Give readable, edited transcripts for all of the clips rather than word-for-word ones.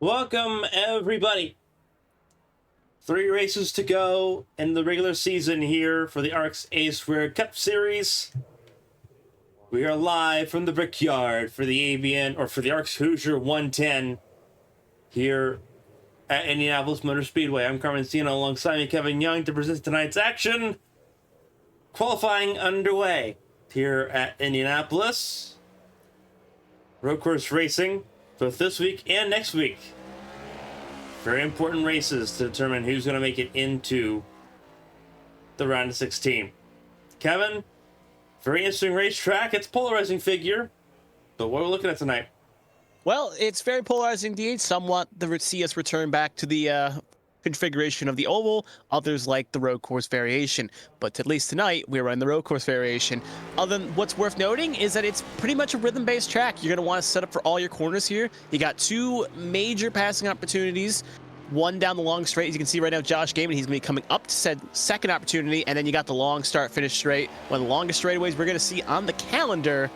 Welcome, everybody. 3 races to go in the regular season here for the ARCS A² Cup Series. We are live from the Brickyard for the ABN, or for the ARCS Hoosier 110 here at Indianapolis Motor Speedway. I'm Carmen Sienna alongside me, Kevin Young, to present tonight's action. Qualifying underway here at Indianapolis. Road course racing both this week and next week. Very important races to determine who's going to make it into the round of 16. Kevin, very interesting racetrack. It's polarizing figure, but what are we looking at tonight? Well, it's very polarizing indeed. Somewhat the see us return back to the configuration of the oval. Others like the road course variation, but at least tonight we're running the road course variation. Other than what's worth noting is that it's pretty much a rhythm-based track. You're going to want to set up for all your corners here. You got 2 major passing opportunities, one down the long straight. As you can see right now, Josh Gaiman, he's going to be coming up to said second opportunity, and then you got the long start finish straight, one of the longest straightaways we're going to see on the calendar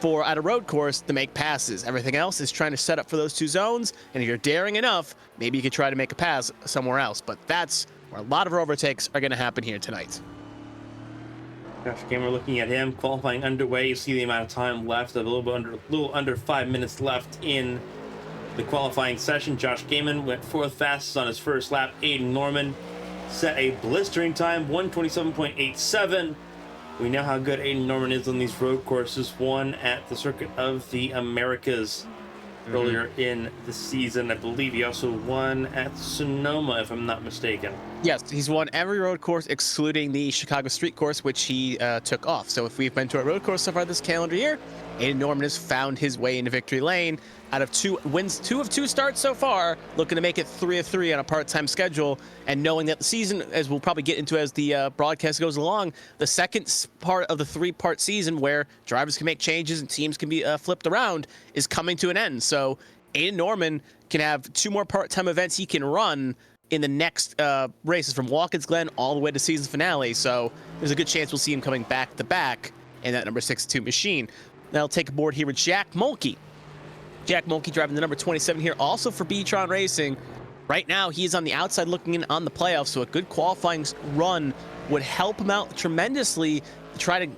for at a road course to make passes. Everything else is trying to set up for those 2 zones, and if you're daring enough, maybe you could try to make a pass somewhere else, but that's where a lot of our overtakes are going to happen here tonight. Josh Gaiman, looking at him, qualifying underway. You see the amount of time left, a little under 5 minutes left in the qualifying session. Josh Gaiman went 4th fastest on his first lap. Aiden Norman set a blistering time, 1:27.87. We know how good Aiden Norman is on these road courses. Won at the Circuit of the Americas earlier in the season. I believe he also won at Sonoma, if I'm not mistaken. Yes, he's won every road course excluding the Chicago Street Course, which he took off. So if we've been to a road course so far this calendar year, Aiden Norman has found his way into victory lane. Out of 2 wins, 2 of 2 starts so far, looking to make it 3 of 3 on a part-time schedule, and knowing that the season, as we'll probably get into as the broadcast goes along, the second part of the 3-part season where drivers can make changes and teams can be flipped around is coming to an end. So Aiden Norman can have 2 more part-time events he can run in the next races from Watkins Glen all the way to season finale. So there's a good chance we'll see him coming back-to-back in that number 62 machine. Now I'll take a board here with Jack Mulkey. Jack Mulkey driving the number 27 here, also for B-Tron Racing. Right now, he is on the outside looking in on the playoffs, so a good qualifying run would help him out tremendously to try to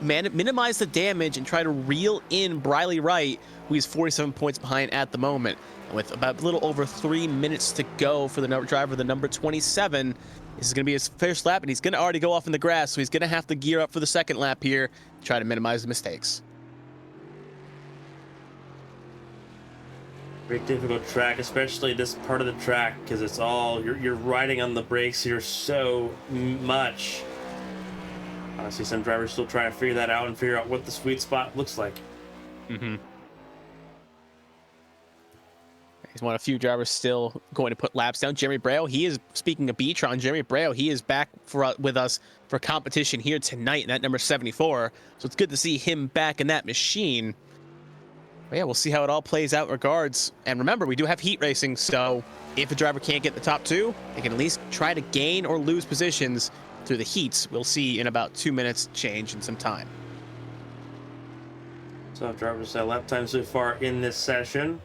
minimize the damage and try to reel in Briley Wright, who is 47 points behind at the moment. And with about a little over 3 minutes to go for the driver, the number 27, this is going to be his first lap, and he's going to already go off in the grass, so he's going to have to gear up for the second lap here to try to minimize the mistakes. Very difficult track, especially this part of the track, because it's all you're riding on the brakes here so much. Honestly, some drivers still trying to figure that out and figure out what the sweet spot looks like. He's one of a few drivers still going to put laps down. Jeremy Braille, he is, speaking of B-Tron, Jeremy Braille, he is back with us for competition here tonight in that number 74. So it's good to see him back in that machine. But yeah, we'll see how it all plays out in regards. And remember, we do have heat racing, so if a driver can't get the top 2, they can at least try to gain or lose positions through the heats. We'll see in about 2 minutes change in some time. So drivers lap time so far in this session.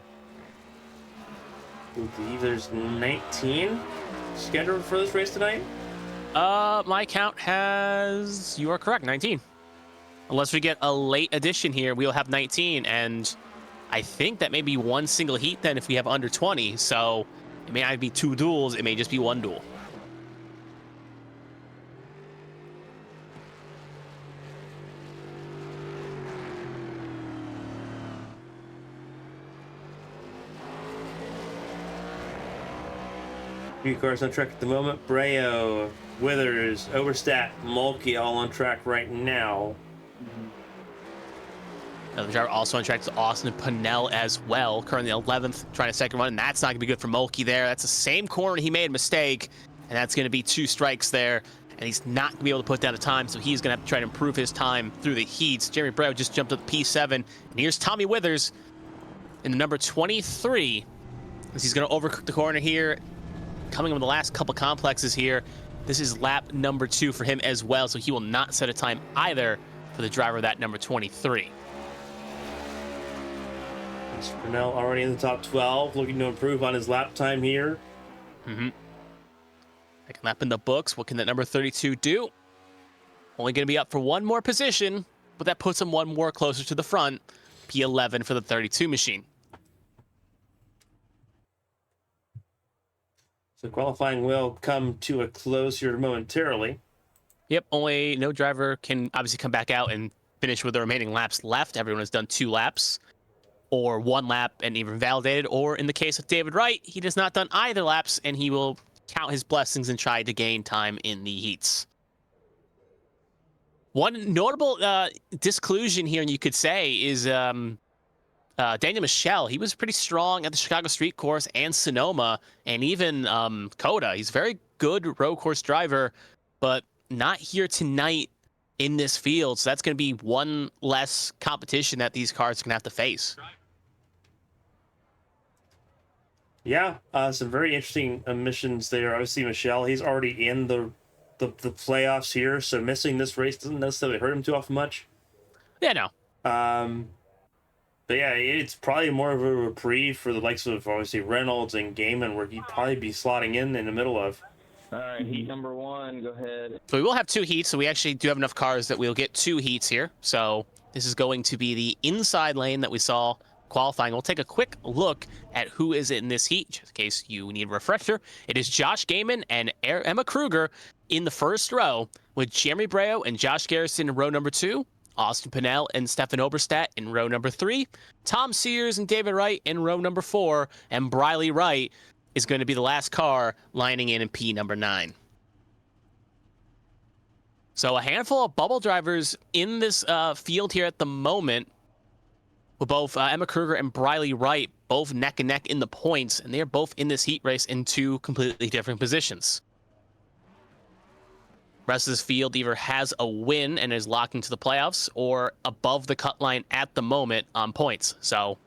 I believe there's 19 scheduled for this race tonight. My count has, you are correct, 19. Unless we get a late addition here, we'll have 19, and I think that may be 1 single heat then if we have under 20, so it may not be 2 duels, it may just be 1 duel. Few cars on track at the moment. Brayo, Withers, Overstat, Mulkey all on track right now. The driver also on track is Austin Pinnell as well, currently 11th, trying a second run, and that's not going to be good for Mulkey there. That's the same corner he made a mistake, and that's going to be 2 strikes there, and he's not going to be able to put down a time, so he's going to have to try to improve his time through the heats. Jeremy Brown just jumped up to P7, and here's Tommy Withers in the number 23, as he's going to overcook the corner here, coming in the last couple complexes here. This is lap number 2 for him as well, so he will not set a time either for the driver of that number 23. Brunel already in the top 12, looking to improve on his lap time here. Second lap in the books. What can that number 32 do? Only going to be up for one more position, but that puts him one more closer to the front. P11 for the 32 machine. So qualifying will come to a close here momentarily. Yep, only no driver can obviously come back out and finish with the remaining laps left. Everyone has done 2 laps, or 1 lap and even validated, or in the case of David Wright, he has not done either laps, and he will count his blessings and try to gain time in the heats. One notable disclusion here, and you could say, is Daniel Michel. He was pretty strong at the Chicago Street Course and Sonoma, and even Coda. He's a very good road course driver, but not here tonight in this field. So that's going to be one less competition that these cars are going to have to face. Yeah, some very interesting missions there. Obviously, Michelle, he's already in the playoffs here, so missing this race doesn't necessarily hurt him too often much. Yeah, no. But yeah, it's probably more of a reprieve for the likes of obviously Reynolds and Gaiman, where he'd probably be slotting in the middle of. All right, heat number 1, go ahead. So we will have 2 heats, so we actually do have enough cars that we'll get 2 heats here. So this is going to be the inside lane that we saw qualifying. We'll take a quick look at who is in this heat, just in case you need a refresher. It is Josh Gaiman and Emma Kruger in the first row, with Jeremy Breo and Josh Garrison in row number 2, Austin Pinnell and Stefan Oberstadt in row number 3, Tom Sears and David Wright in row number 4, and Briley Wright is going to be the last car lining in P number 9. So a handful of bubble drivers in this field here at the moment, with both Emma Kruger and Briley Wright both neck and neck in the points, and they are both in this heat race in 2 completely different positions. Rest of this field either has a win and is locked into the playoffs, or above the cut line at the moment on points. So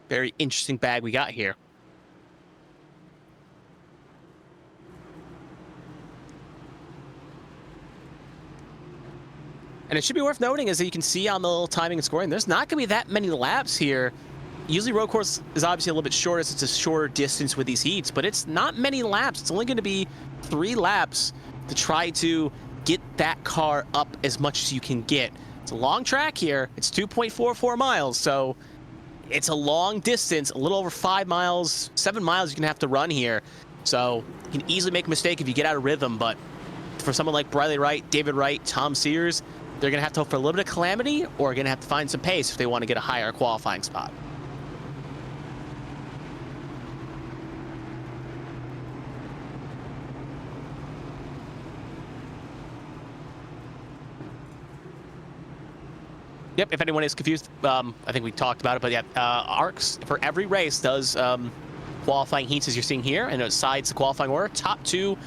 very interesting bag we got here. And it should be worth noting, as you can see on the little timing and scoring, there's not going to be that many laps here. Usually road course is obviously a little bit shorter, so it's a shorter distance with these heats, but it's not many laps. It's only going to be 3 laps to try to get that car up as much as you can get. It's a long track here. It's 2.44 miles, so it's a long distance, a little over 5 miles, 7 miles you're going to have to run here. So you can easily make a mistake if you get out of rhythm, but for someone like Briley Wright, David Wright, Tom Sears, they're going to have to hope for a little bit of calamity, or going to have to find some pace if they want to get a higher qualifying spot. Yep, if anyone is confused, I think we talked about it, but yeah, ARCS for every race does qualifying heats, as you're seeing here, and it decides the qualifying order. Top 2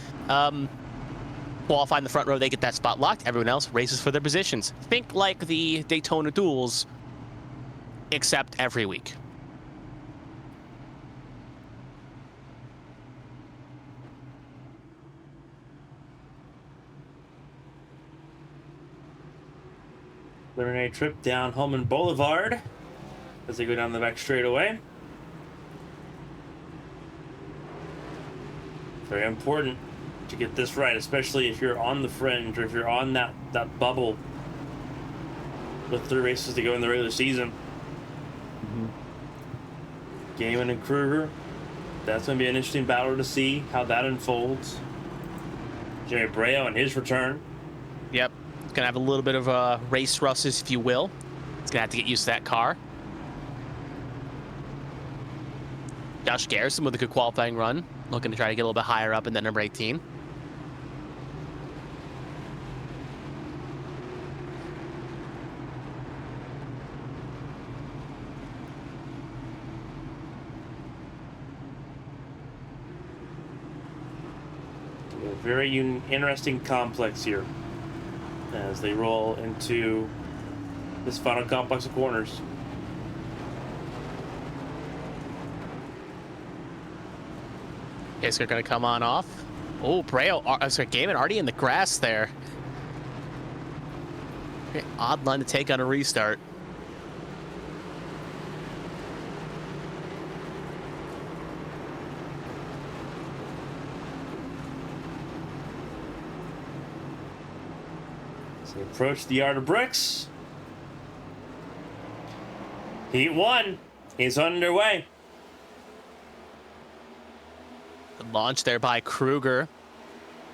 qualify in the front row, they get that spot locked. Everyone else races for their positions. Think like the Daytona duels, except every week. Preliminary trip down Holman Boulevard as they go down the back straightaway. Very important to get this right, especially if you're on the fringe or if you're on that bubble with 3 races to go in the regular season. Gaiman and Kruger, that's going to be an interesting battle to see how that unfolds. Jerry Breo and his return. Yep. It's going to have a little bit of a race rushes, if you will. It's going to have to get used to that car. Josh Garrison with a good qualifying run. Looking to try to get a little bit higher up in that number 18. A very interesting complex here as they roll into this final complex of corners. Okay, so they're going to come on off. Oh, Breo, sorry, Gaiman already in the grass there. Okay, odd line to take on a restart. So we approach the yard of bricks. Heat 1 is underway. Good launch there by Kruger.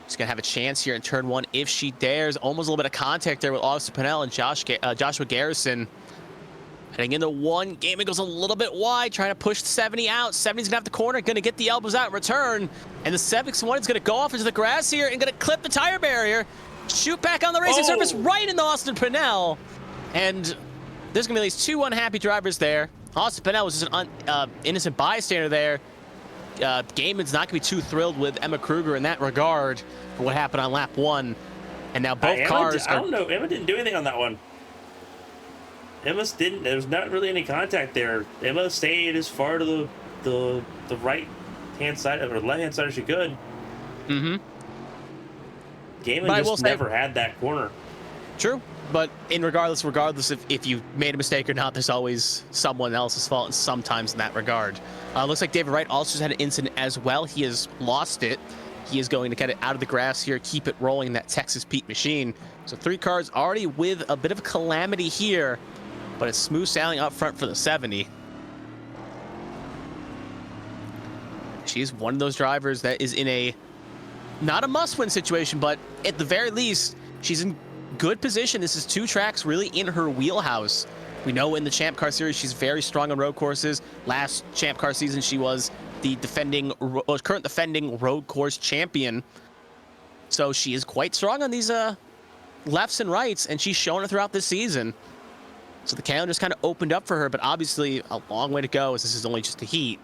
She's going to have a chance here in turn 1 if she dares. Almost a little bit of contact there with Austin Pinnell and Joshua Garrison. Heading into 1, Gaiman goes a little bit wide, trying to push the 70 out. 70's going to have the corner, going to get the elbows out in return. And the 71 is going to go off into the grass here and going to clip the tire barrier. Shoot back on the racing surface right into Austin Pinnell. And there's going to be at least 2 unhappy drivers there. Austin Pinnell was just an innocent bystander there. Gaiman's not going to be too thrilled with Emma Kruger in that regard for what happened on lap 1. And now both cars I don't know. Emma didn't do anything on that one. Emma didn't. There was not really any contact there. Emma stayed as far to the right hand side or left hand side as she could. Mm-hmm. Gaiman just never had that corner. True, but regardless if you made a mistake or not, there's always someone else's fault, and sometimes in that regard. Looks like David Wright also just had an incident as well. He has lost it. He is going to get it out of the grass here, keep it rolling in that Texas Pete machine. So 3 cars already with a bit of a calamity here, but it's smooth sailing up front for the 70. She's one of those drivers that is in a, not a must-win situation, but at the very least, she's in good position. This is 2 tracks really in her wheelhouse. We know in the Champ Car Series, she's very strong on road courses. Last Champ Car season, she was the current defending road course champion. So she is quite strong on these lefts and rights, and she's shown it throughout this season. So the calendar's kind of opened up for her, but obviously a long way to go as this is only just a heat.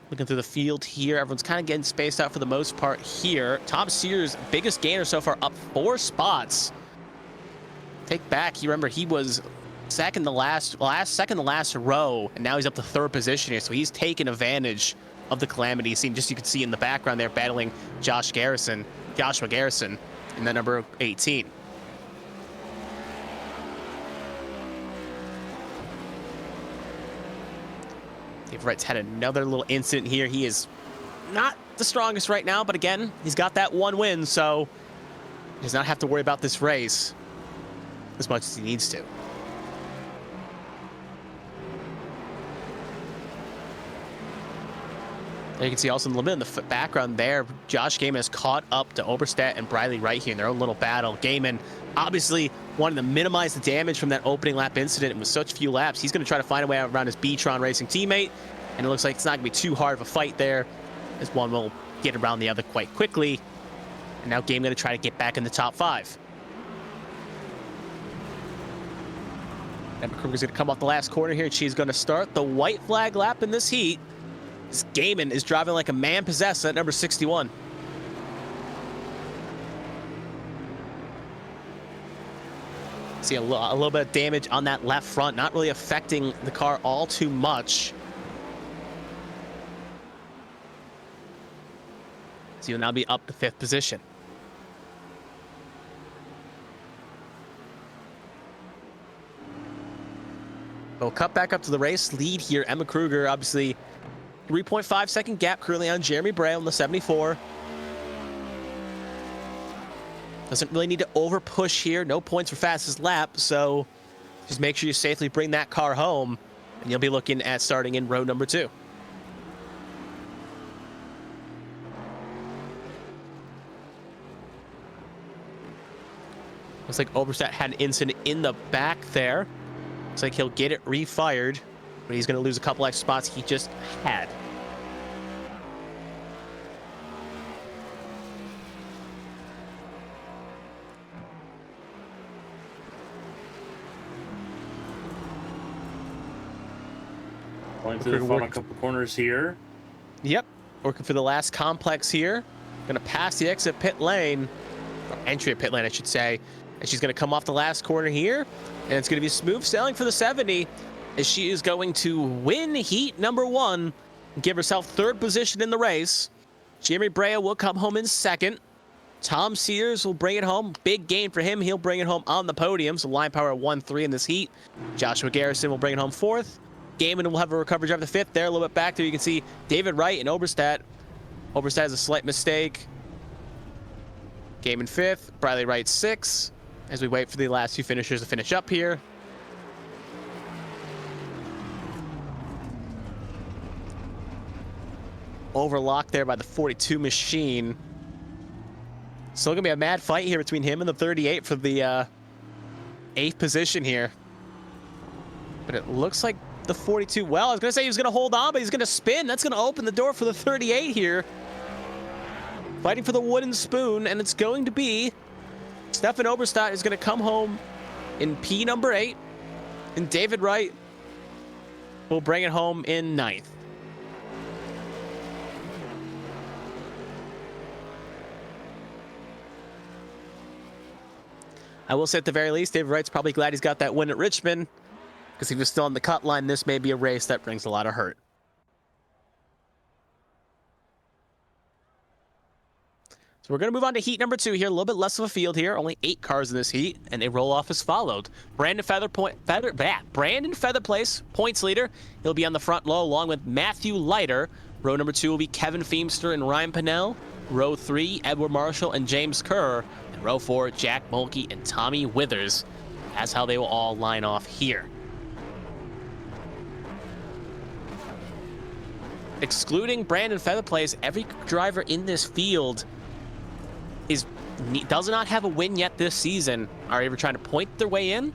Looking through the field here, everyone's kind of getting spaced out for the most part here. Tom Sears, biggest gainer so far, up 4 spots. Take back, you remember he was second to last row, and now he's up to 3rd position here, so he's taken advantage of the calamity scene. Just you can see in the background there battling Joshua Garrison in the number 18. Dave Wright's had another little incident here. He is not the strongest right now, but again, he's got that 1 win, so he does not have to worry about this race as much as he needs to. There you can see also a little bit in the background there, Josh Gaiman has caught up to Oberstadt and Briley Wright here in their own little battle. Gaiman obviously wanted to minimize the damage from that opening lap incident, and with such few laps, he's going to try to find a way around his B-Tron Racing teammate, and it looks like it's not going to be too hard of a fight there, as one will get around the other quite quickly. And now Gaiman going to try to get back in the top 5. Emma Kruger's going to come off the last corner here, and she's going to start the white flag lap in this heat. This Gaiman is driving like a man possessed at number 61. See a little bit of damage on that left front, not really affecting the car all too much. So you'll now be up to 5th position. We'll cut back up to the race lead here. Emma Kruger, obviously, 3.5 second gap currently on Jeremy Bray on the 74. Doesn't really need to over push here. No points for fastest lap, so just make sure you safely bring that car home, and you'll be looking at starting in row number 2. Looks like Oberstadt had an incident in the back there. Looks like he'll get it refired, but he's going to lose a couple extra spots he just had. Going through the final couple corners here. Yep, working for the last complex here. Going to pass the exit pit lane, or entry of pit lane, I should say. And she's going to come off the last corner here, and it's going to be smooth sailing for the 70, as she is going to win heat number 1 and give herself 3rd position in the race. Jeremy Brea will come home in 2nd. Tom Sears will bring it home. Big gain for him. He'll bring it home on the podium. So line power 1-3 in this heat. Joshua Garrison will bring it home 4th. Gaiman will have a recovery drive to 5th there. A little bit back there, you can see David Wright and Oberstadt. Oberstadt has a slight mistake. Gaiman 5th. Briley Wright 6th. as we wait for the last few finishers to finish up here. Overlocked there by the 42 machine. Still gonna be a mad fight here between him and the 38 for the 8th position here. But it looks like the 42, well, I was gonna say he was gonna hold on, but he's gonna spin. That's gonna open the door for the 38 here. Fighting for the wooden spoon, and it's going to be Stefan Oberstadt is gonna come home in P number 8, and David Wright will bring it home in 9th. I will say at the very least, David Wright's probably glad he's got that win at Richmond, because if he was still on the cut line, this may be a race that brings a lot of hurt. So we're going to move on to heat number 2 here. A little bit less of a field here. Only 8 cars in this heat, and they roll off as followed. Brandon Featherplace, points leader. He'll be on the front low along with Matthew Leiter. Row number 2 will be Kevin Feemster and Ryan Pinnell. Row 3, Edward Marshall and James Kerr. And row 4, Jack Mulkey and Tommy Withers. That's how they will all line off here. Excluding Brandon Featherplace, every driver in this field does not have a win yet this season, are either trying to point their way in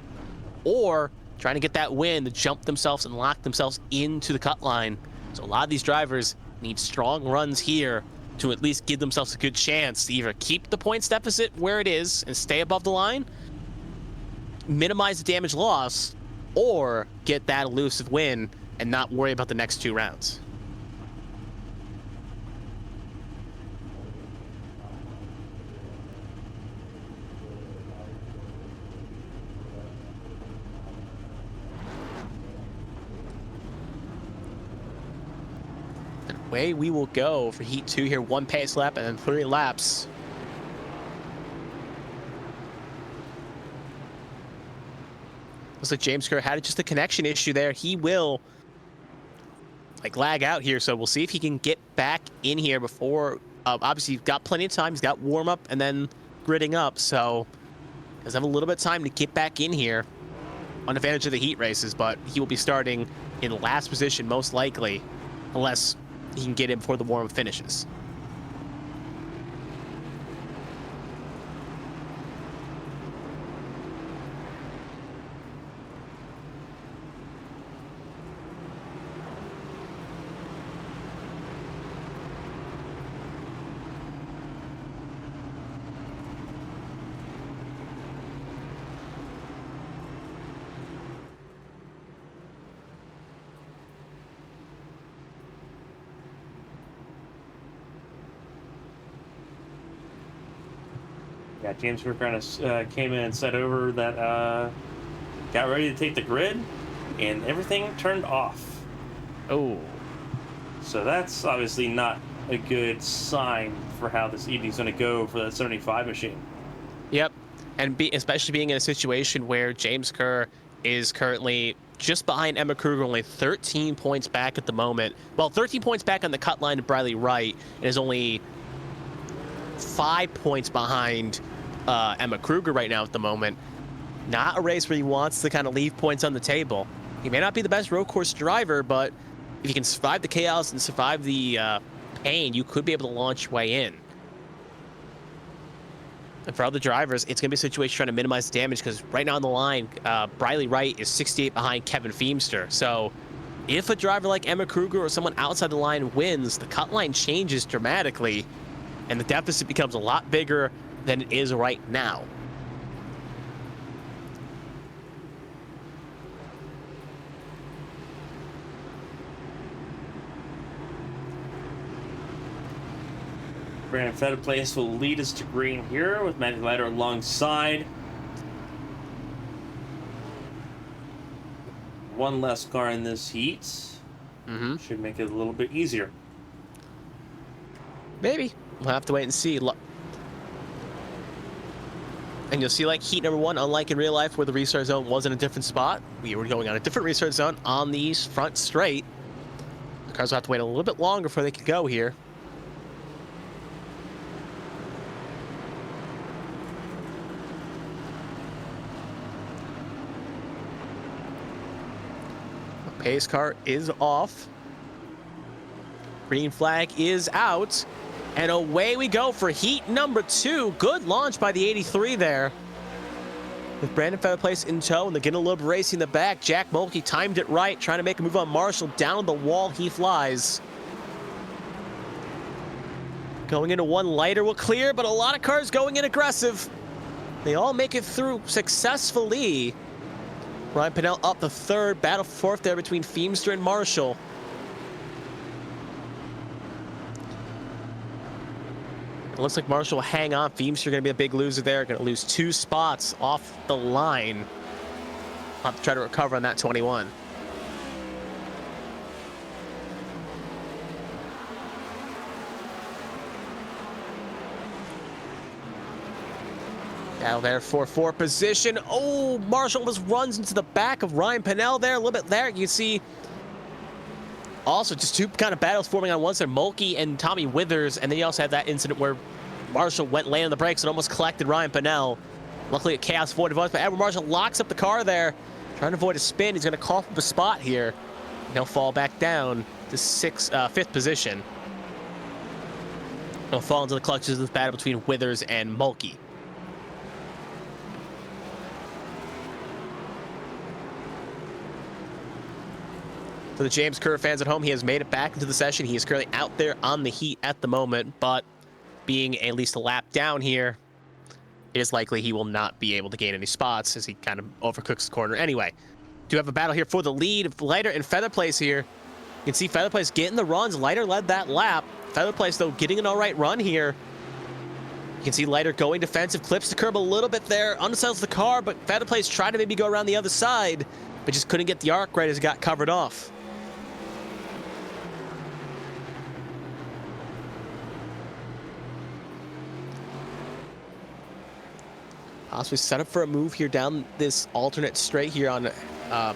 or trying to get that win to jump themselves and lock themselves into the cut line. So a lot of these drivers need strong runs here to at least give themselves a good chance to either keep the points deficit where it is and stay above the line, minimize the damage loss, or get that elusive win and not worry about the next 2 rounds. Away we will go for heat 2 here. 1 pace lap and then 3 laps. Looks like James Kerr had just a connection issue there. He will lag out here, so we'll see if he can get back in here before. Obviously, he's got plenty of time. He's got warm up and then gridding up, so he does have a little bit of time to get back in here on advantage of the heat races, but he will be starting in last position most likely, unless he can get in before the warm-up finishes. Yeah, James Kerr kind of came in and set over that, got ready to take the grid, and everything turned off. Oh. So that's obviously not a good sign for how this evening's going to go for that 75 machine. Yep, and especially being in a situation where James Kerr is currently just behind Emma Kruger, only 13 points back at the moment. Well, 13 points back on the cut line to Briley Wright, and is only 5 points behind Emma Kruger right now at the moment. Not a race where he wants to kind of leave points on the table. He may not be the best road course driver, but if you can survive the chaos and survive the pain, you could be able to launch your way in. And for other drivers, it's going to be a situation trying to minimize damage, because right now on the line, Briley Wright is 68 behind Kevin Feemster. So if a driver like Emma Kruger or someone outside the line wins, the cut line changes dramatically, and the deficit becomes a lot bigger than it is right now. Brandon Featherplace will lead us to green here with Matthew Leiter alongside. One less car in this heat. Should make it a little bit easier. Maybe. We'll have to wait and see. And you'll see, like heat number 1, unlike in real life where the restart zone was in a different spot, we were going on a different restart zone on the front straight. The cars will have to wait a little bit longer before they can go here. Pace car is off. Green flag is out. And away we go for heat number 2. Good launch by the 83 there. With Brandon Featherplace in tow, and they're getting a little bit racy in the back. Jack Mulkey timed it right, trying to make a move on Marshall. Down the wall, he flies. Going into one, Lighter will clear, but a lot of cars going in aggressive. They all make it through successfully. Ryan Pinnell up the third, battle fourth there between Feimster and Marshall. It looks like Marshall will hang on. Feimster going to be a big loser there. Going to lose 2 spots off the line. I'll have to try to recover on that 21. Battle there for 4th position. Oh, Marshall just runs into the back of Ryan Pinnell there. A little bit there. You can see also just 2 kind of battles forming on one side. Mulkey and Tommy Withers. And then you also had that incident where Marshall went laying on the brakes and almost collected Ryan Pinnell. Luckily, a chaos avoided voice, but Edward Marshall locks up the car there, trying to avoid a spin. He's going to cough up a spot here. And he'll fall back down to 5th position. He'll fall into the clutches of this battle between Withers and Mulkey. For the James Kerr fans at home, he has made it back into the session. He is currently out there on the heat at the moment, but being at least a lap down here, it is likely he will not be able to gain any spots as he kind of overcooks the corner. Anyway, do have a battle here for the lead of Lighter and Featherplace here. You can see Featherplace getting the runs. Lighter led that lap. Featherplace, though, getting an all right run here. You can see Lighter going defensive, clips the curb a little bit there, undersells the car, but Featherplace tried to maybe go around the other side, but just couldn't get the arc right as it got covered off. Possibly set up for a move here down this alternate straight here on the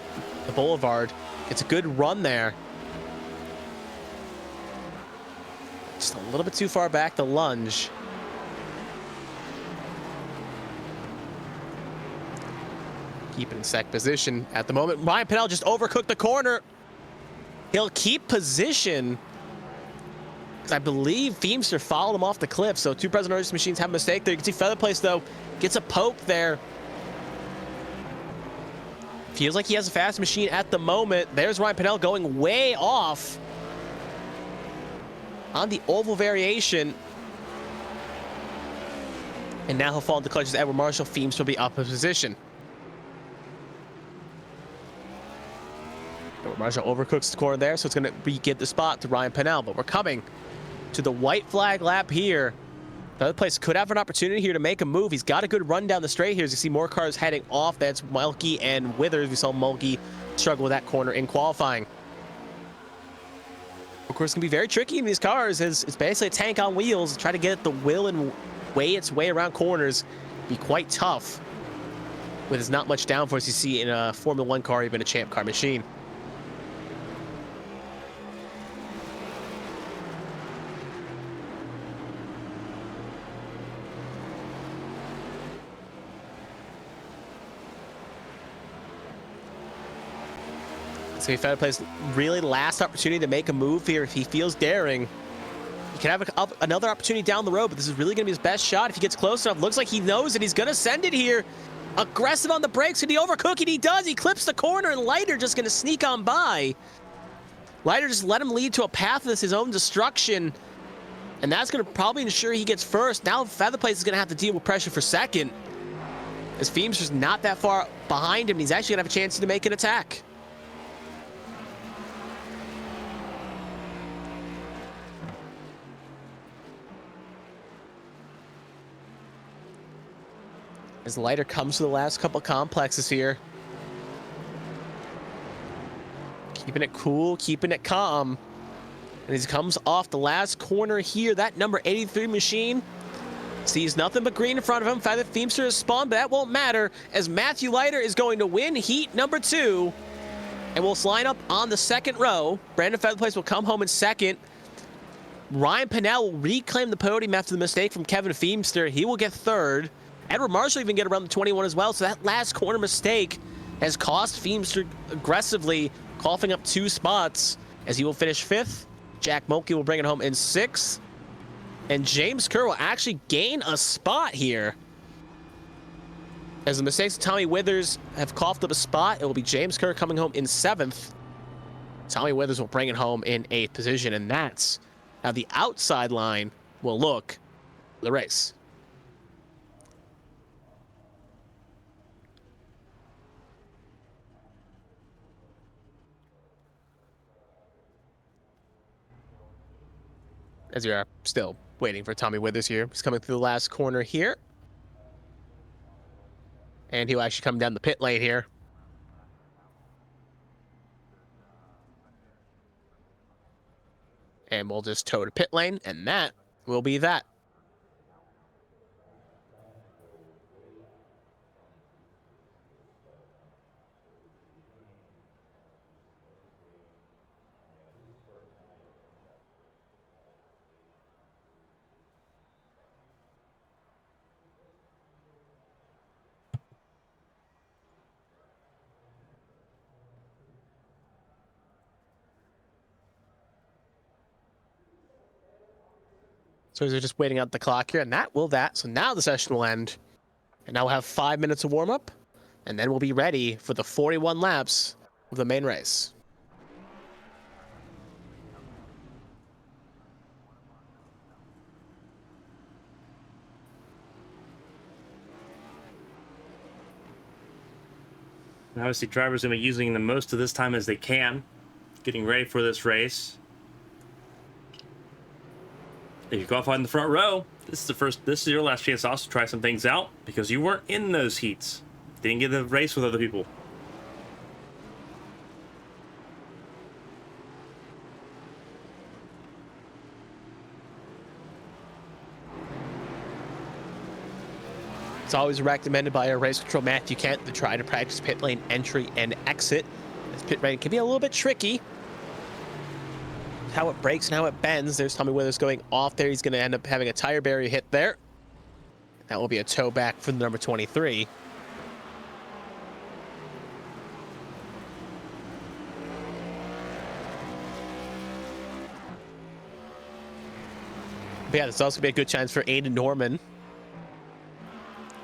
boulevard. It's a good run there. Just a little bit too far back, the lunge. Keep it in sec position at the moment. Ryan Pinnell just overcooked the corner. He'll keep position. I believe Feimster followed him off the cliff, so 2 present race machines have a mistake there. You can see Featherplace, though, gets a poke there. Feels like he has a fast machine at the moment. There's Ryan Pinnell going way off on the oval variation. And now he'll fall into clutches. Edward Marshall. Feimster will be up in position. Edward Marshall overcooks the corner there, so it's going to re-give the spot to Ryan Pinnell, but we're coming to the white flag lap here. Featherplace could have an opportunity here to make a move. He's got a good run down the straight here as you see more cars heading off. That's Mulkey and Withers. We saw Mulkey struggle with that corner in qualifying. Of course, it's going to be very tricky in these cars as it's basically a tank on wheels. Try to get it the will and weigh its way around corners. Be quite tough with as not much downforce you see in a Formula 1 car, even a Champ Car machine. So Featherplace really last opportunity to make a move here if he feels daring. He can have another opportunity down the road, but this is really going to be his best shot if he gets close enough. Looks like he knows it. He's going to send it here. Aggressive on the brakes. Can he overcook it? He does. He clips the corner, and Lighter just going to sneak on by. Lighter just let him lead to a path of his own destruction, and that's going to probably ensure he gets first. Now Featherplace is going to have to deal with pressure for second, as Feimster's not that far behind him. And he's actually going to have a chance to make an attack. As Lighter comes to the last couple complexes here. Keeping it cool, keeping it calm. And as he comes off the last corner here, that number 83 machine sees nothing but green in front of him. Feimster has spawned, but that won't matter as Matthew Lighter is going to win heat number 2. And will line up on the second row. Brandon Featherplace will come home in second. Ryan Pinnell will reclaim the podium after the mistake from Kevin Feimster. He will get third. Edward Marshall even get around the 21 as well, so that last corner mistake has cost Feimster aggressively coughing up 2 spots as he will finish 5th. Jack Mulkey will bring it home in 6th. And James Kerr will actually gain a spot here. As the mistakes of Tommy Withers have coughed up a spot, it will be James Kerr coming home in 7th. Tommy Withers will bring it home in 8th position, and that's how the outside line will look for the race. As we are still waiting for Tommy Withers here. He's coming through the last corner here. And he'll actually come down the pit lane here. And we'll just tow to pit lane, and that will be that. So they're just waiting out the clock here, and that will that. So now the session will end. And now we'll have 5 minutes of warm-up, and then we'll be ready for the 41 laps of the main race. And obviously, drivers are going to be using the most of this time as they can, getting ready for this race. If you qualify in the front row, this is your last chance to also try some things out because you weren't in those heats. Didn't get to race with other people. It's always recommended by our race control Matthew Kent to try to practice pit lane entry and exit. This pit lane can be a little bit tricky. How it breaks and how it bends. There's Tommy Withers going off there. He's going to end up having a tire barrier hit there. That will be a tow back for the number 23. But yeah, this is also be a good chance for Aiden Norman,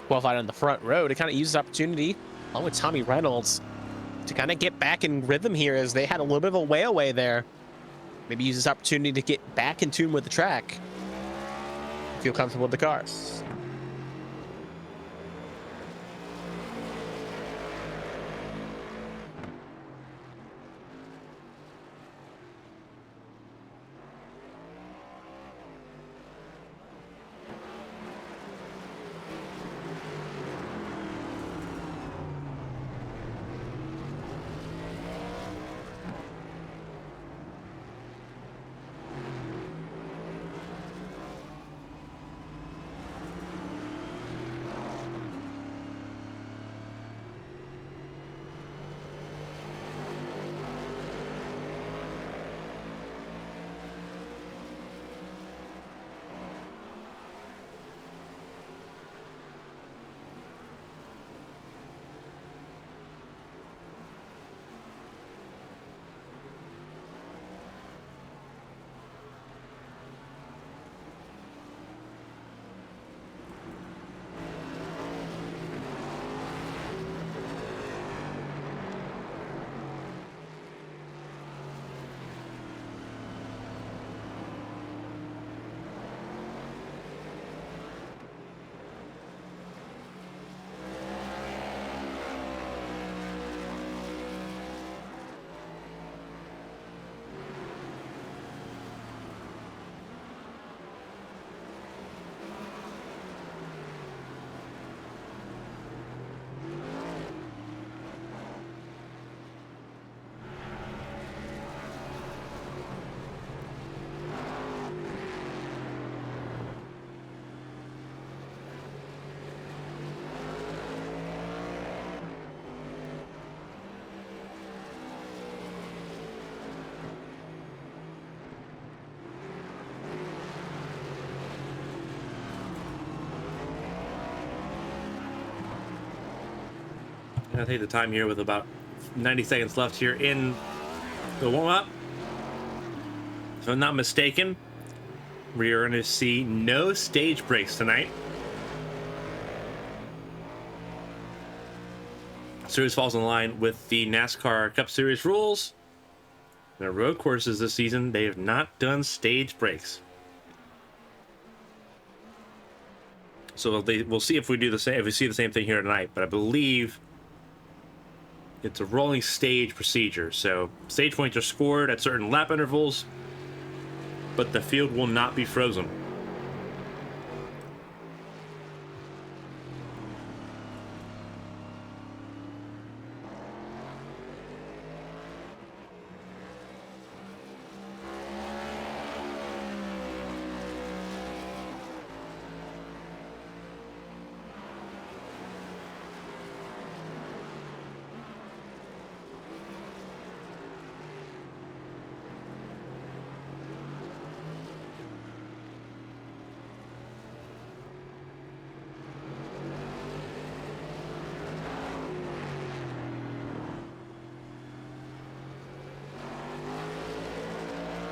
qualified on the front row, to kind of use this opportunity, along with Tommy Reynolds, to kind of get back in rhythm here as they had a little bit of a way away there. Maybe use this opportunity to get back in tune with the track. Feel comfortable with the cars. I take the time here with about 90 seconds left here in The warm up, if I'm not mistaken, we are going to see no stage breaks tonight. Series falls in line with the NASCAR Cup Series rules. The road courses this season, they have not done stage breaks. So we'll see if we do the same. If we see the same thing here tonight, but I believe it's a rolling stage procedure. So stage points are scored at certain lap intervals, but the field will not be frozen.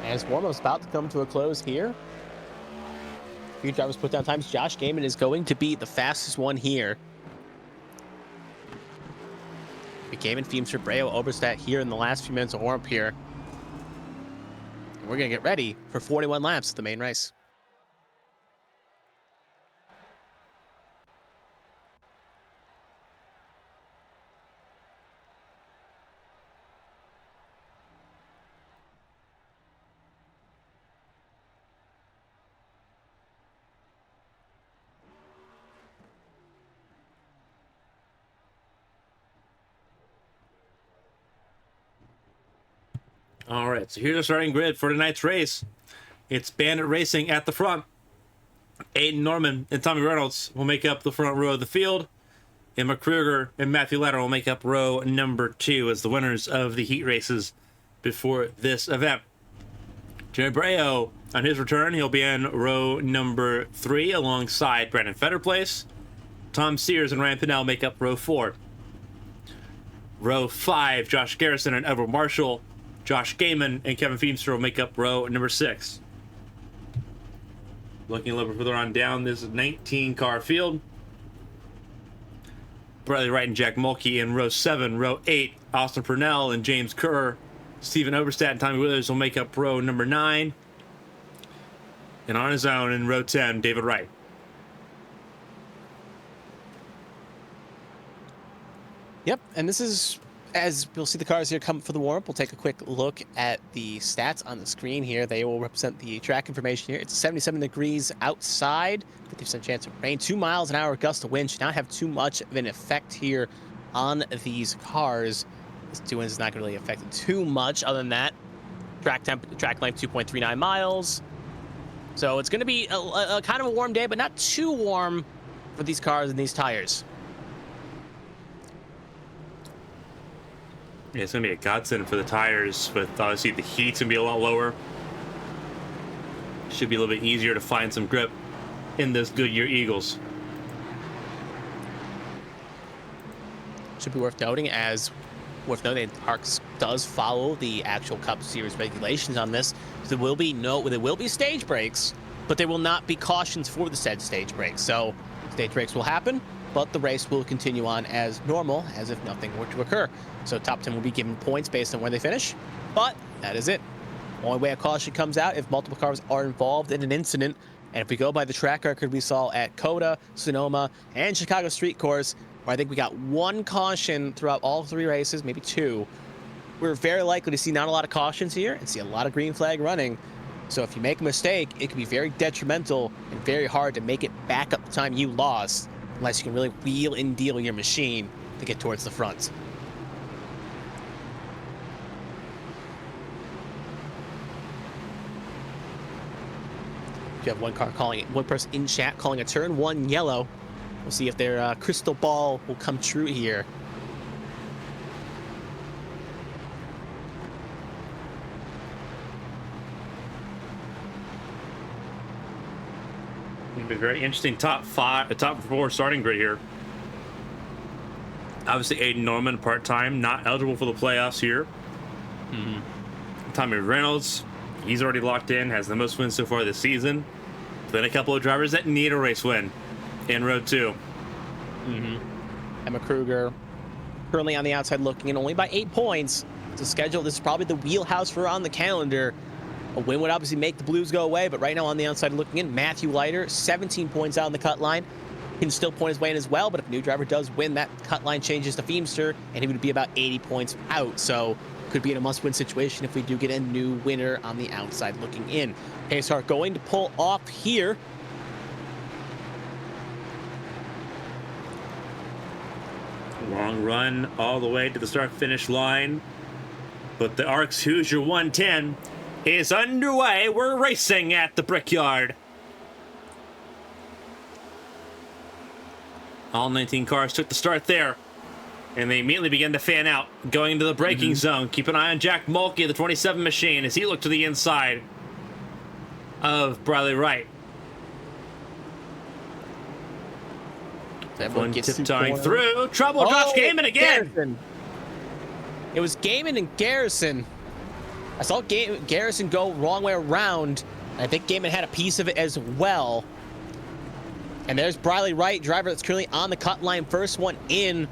As warm-up's about to come to a close here. Few drivers put down times. Josh Gaiman is going to be the fastest one here. Gaiman, Feimster, Breo, Oberstadt here in the last few minutes of warm-up here. And we're going to get ready for 41 laps at the main race. All right, so here's the starting grid for tonight's race. It's Bandit Racing at the front. Aiden Norman and Tommy Reynolds will make up the front row of the field. Emma Kruger and Matthew Ladder will make up row number 2 as the winners of the heat races before this event. Jerry Breo, on his return, he'll be in row number 3 alongside Brandon Fetterplace. Tom Sears and Ryan Pinnell make up row 4. Row 5, Josh Garrison and Edward Marshall. Josh Gaiman and Kevin Feimster will make up row number 6. Looking a little bit further on down this 19-car field. Bradley Wright and Jack Mulkey in row 7. Row 8, Austin Purnell and James Kerr. Stephen Oberstadt and Tommy Withers will make up row number 9. And on his own in row 10, David Wright. Yep, and this is, as we'll see the cars here come for the warm-up, we'll take a quick look at the stats on the screen here. They will represent the track information here. It's 77 degrees outside, 50% chance of rain, 2 miles an hour gust of wind. Should not have too much of an effect here on these cars. This 2 winds is not going to really affect it too much. Other than that, track length 2.39 miles. So it's going to be a kind of a warm day, but not too warm for these cars and these tires. Yeah, it's going to be a godsend for the tires, but obviously the heat's going to be a lot lower. Should be a little bit easier to find some grip in this Goodyear Eagles. Should be worth noting that ARCS does follow the actual Cup Series regulations on this. So there will be stage breaks, but there will not be cautions for the said stage breaks. So stage breaks will happen, but the race will continue on as normal, as if nothing were to occur. So top 10 will be given points based on where they finish, but that is it. Only way a caution comes out if multiple cars are involved in an incident. And if we go by the track record we saw at COTA, Sonoma, and Chicago Street Course, where I think we got 1 caution throughout all 3 races, maybe 2, we're very likely to see not a lot of cautions here and see a lot of green flag running. So if you make a mistake, it can be very detrimental and very hard to make it back up the time you lost, unless you can really wheel and deal your machine to get towards the front. You have one person in chat calling a turn 1 yellow. We'll see if their crystal ball will come true here. It'll be a very interesting top 4 starting grid here. Obviously, Aiden Norman, part-time, not eligible for the playoffs here. Tommy Reynolds, he's already locked in, has the most wins so far this season. Then a couple of drivers that need a race win in Road 2. Emma Kruger currently on the outside looking in only by 8 points. To schedule, this is probably the wheelhouse for her on the calendar. A win would obviously make the Blues go away, but right now on the outside looking in, Matthew Leiter, 17 points out on the cut line. Can still point his way in as well, but if a new driver does win, that cut line changes to Feemster, and he would be about 80 points out. So could be in a must-win situation if we do get a new winner on the outside looking in. Paceheart going to pull off here. Long run all the way to the start-finish line. But the ARCS Hoosier 110 is underway. We're racing at the Brickyard. All 19 cars took the start there. And they immediately began to fan out, going into the braking zone. Keep an eye on Jack Mulkey, the 27 machine, as he looked to the inside of Briley Wright. Everyone gets tiptoeing through. Trouble, Josh Gaiman again. Garrison. It was Gaiman and Garrison. I saw Garrison go wrong way around. I think Gaiman had a piece of it as well. And there's Briley Wright, driver that's currently on the cut line, first one in.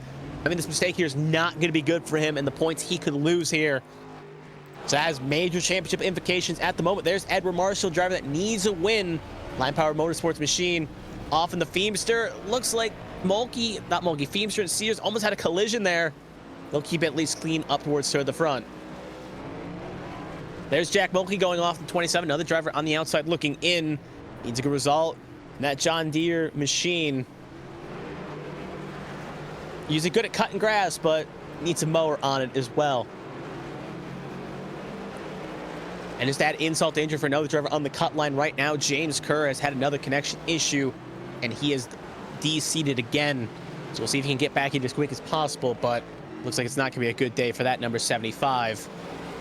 I mean, this mistake here is not going to be good for him and the points he could lose here. So that has major championship implications at the moment. There's Edward Marshall, driver that needs a win. Line Power Motorsports machine off in the Feemster. Looks like Feemster and Sears almost had a collision there. They'll keep it at least clean up towards the front. There's Jack Mulkey going off in 27. Another driver on the outside looking in. Needs a good result. And that John Deere machine. Usually good at cutting grass, but needs a mower on it as well. And just add insult to injury for another driver on the cut line right now. James Kerr has had another connection issue, and he is de-seated again. So we'll see if he can get back in as quick as possible, but looks like it's not going to be a good day for that number 75.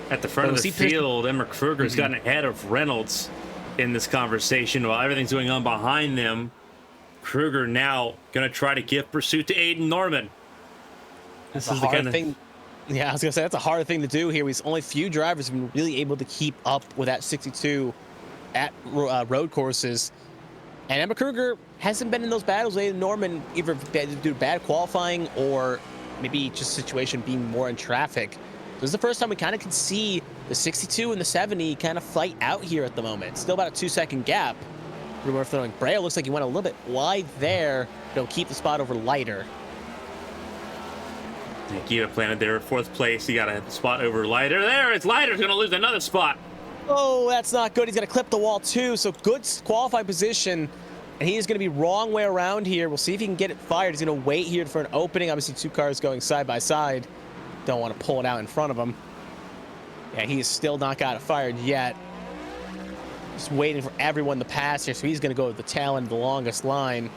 At the front of the field, Emma Kruger's gotten ahead of Reynolds in this conversation while everything's going on behind them. Kruger now going to try to give pursuit to Aiden Norman. This is the kind of thing. Yeah, I was going to say, that's a hard thing to do here. We've only few drivers have been really able to keep up with that 62 at road courses. And Emma Kruger hasn't been in those battles with Aiden Norman, either due to bad qualifying or maybe just situation being more in traffic. This is the first time we kind of can see the 62 and the 70 kind of fight out here at the moment. Still about a 2-second gap. Rumor throwing Braille looks like he went a little bit wide there. He'll keep the spot over Leiter. Giva planted there, 4th place. He got a spot over Leiter. There, it's Leiter's going to lose another spot. Oh, that's not good. He's going to clip the wall too. So good qualifying position. And he is going to be wrong way around here. We'll see if he can get it fired. He's going to wait here for an opening. Obviously, 2 cars going side by side. Don't want to pull it out in front of him. Yeah, he's still not got it fired yet. Just waiting for everyone to pass here. So he's going to go to the tail end of the longest line.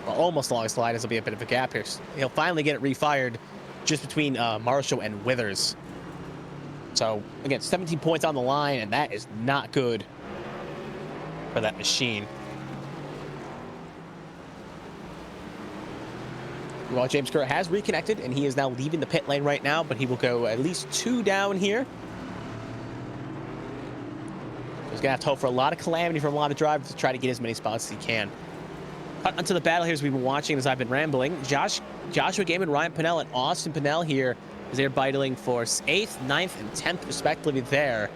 Well, almost longest line. This will be a bit of a gap here. So he'll finally get it refired just between Marshall and Withers. So, again, 17 points on the line, and that is not good for that machine. Well, James Kerr has reconnected, and he is now leaving the pit lane right now, but he will go at least 2 down here. He's going to have to hope for a lot of calamity from a lot of drivers to try to get as many spots as he can. Cut onto the battle here as we've been watching as I've been rambling. Joshua Gaiman, Ryan Pinnell, and Austin Pinnell here as they're battling for 8th, 9th, and 10th respectively there.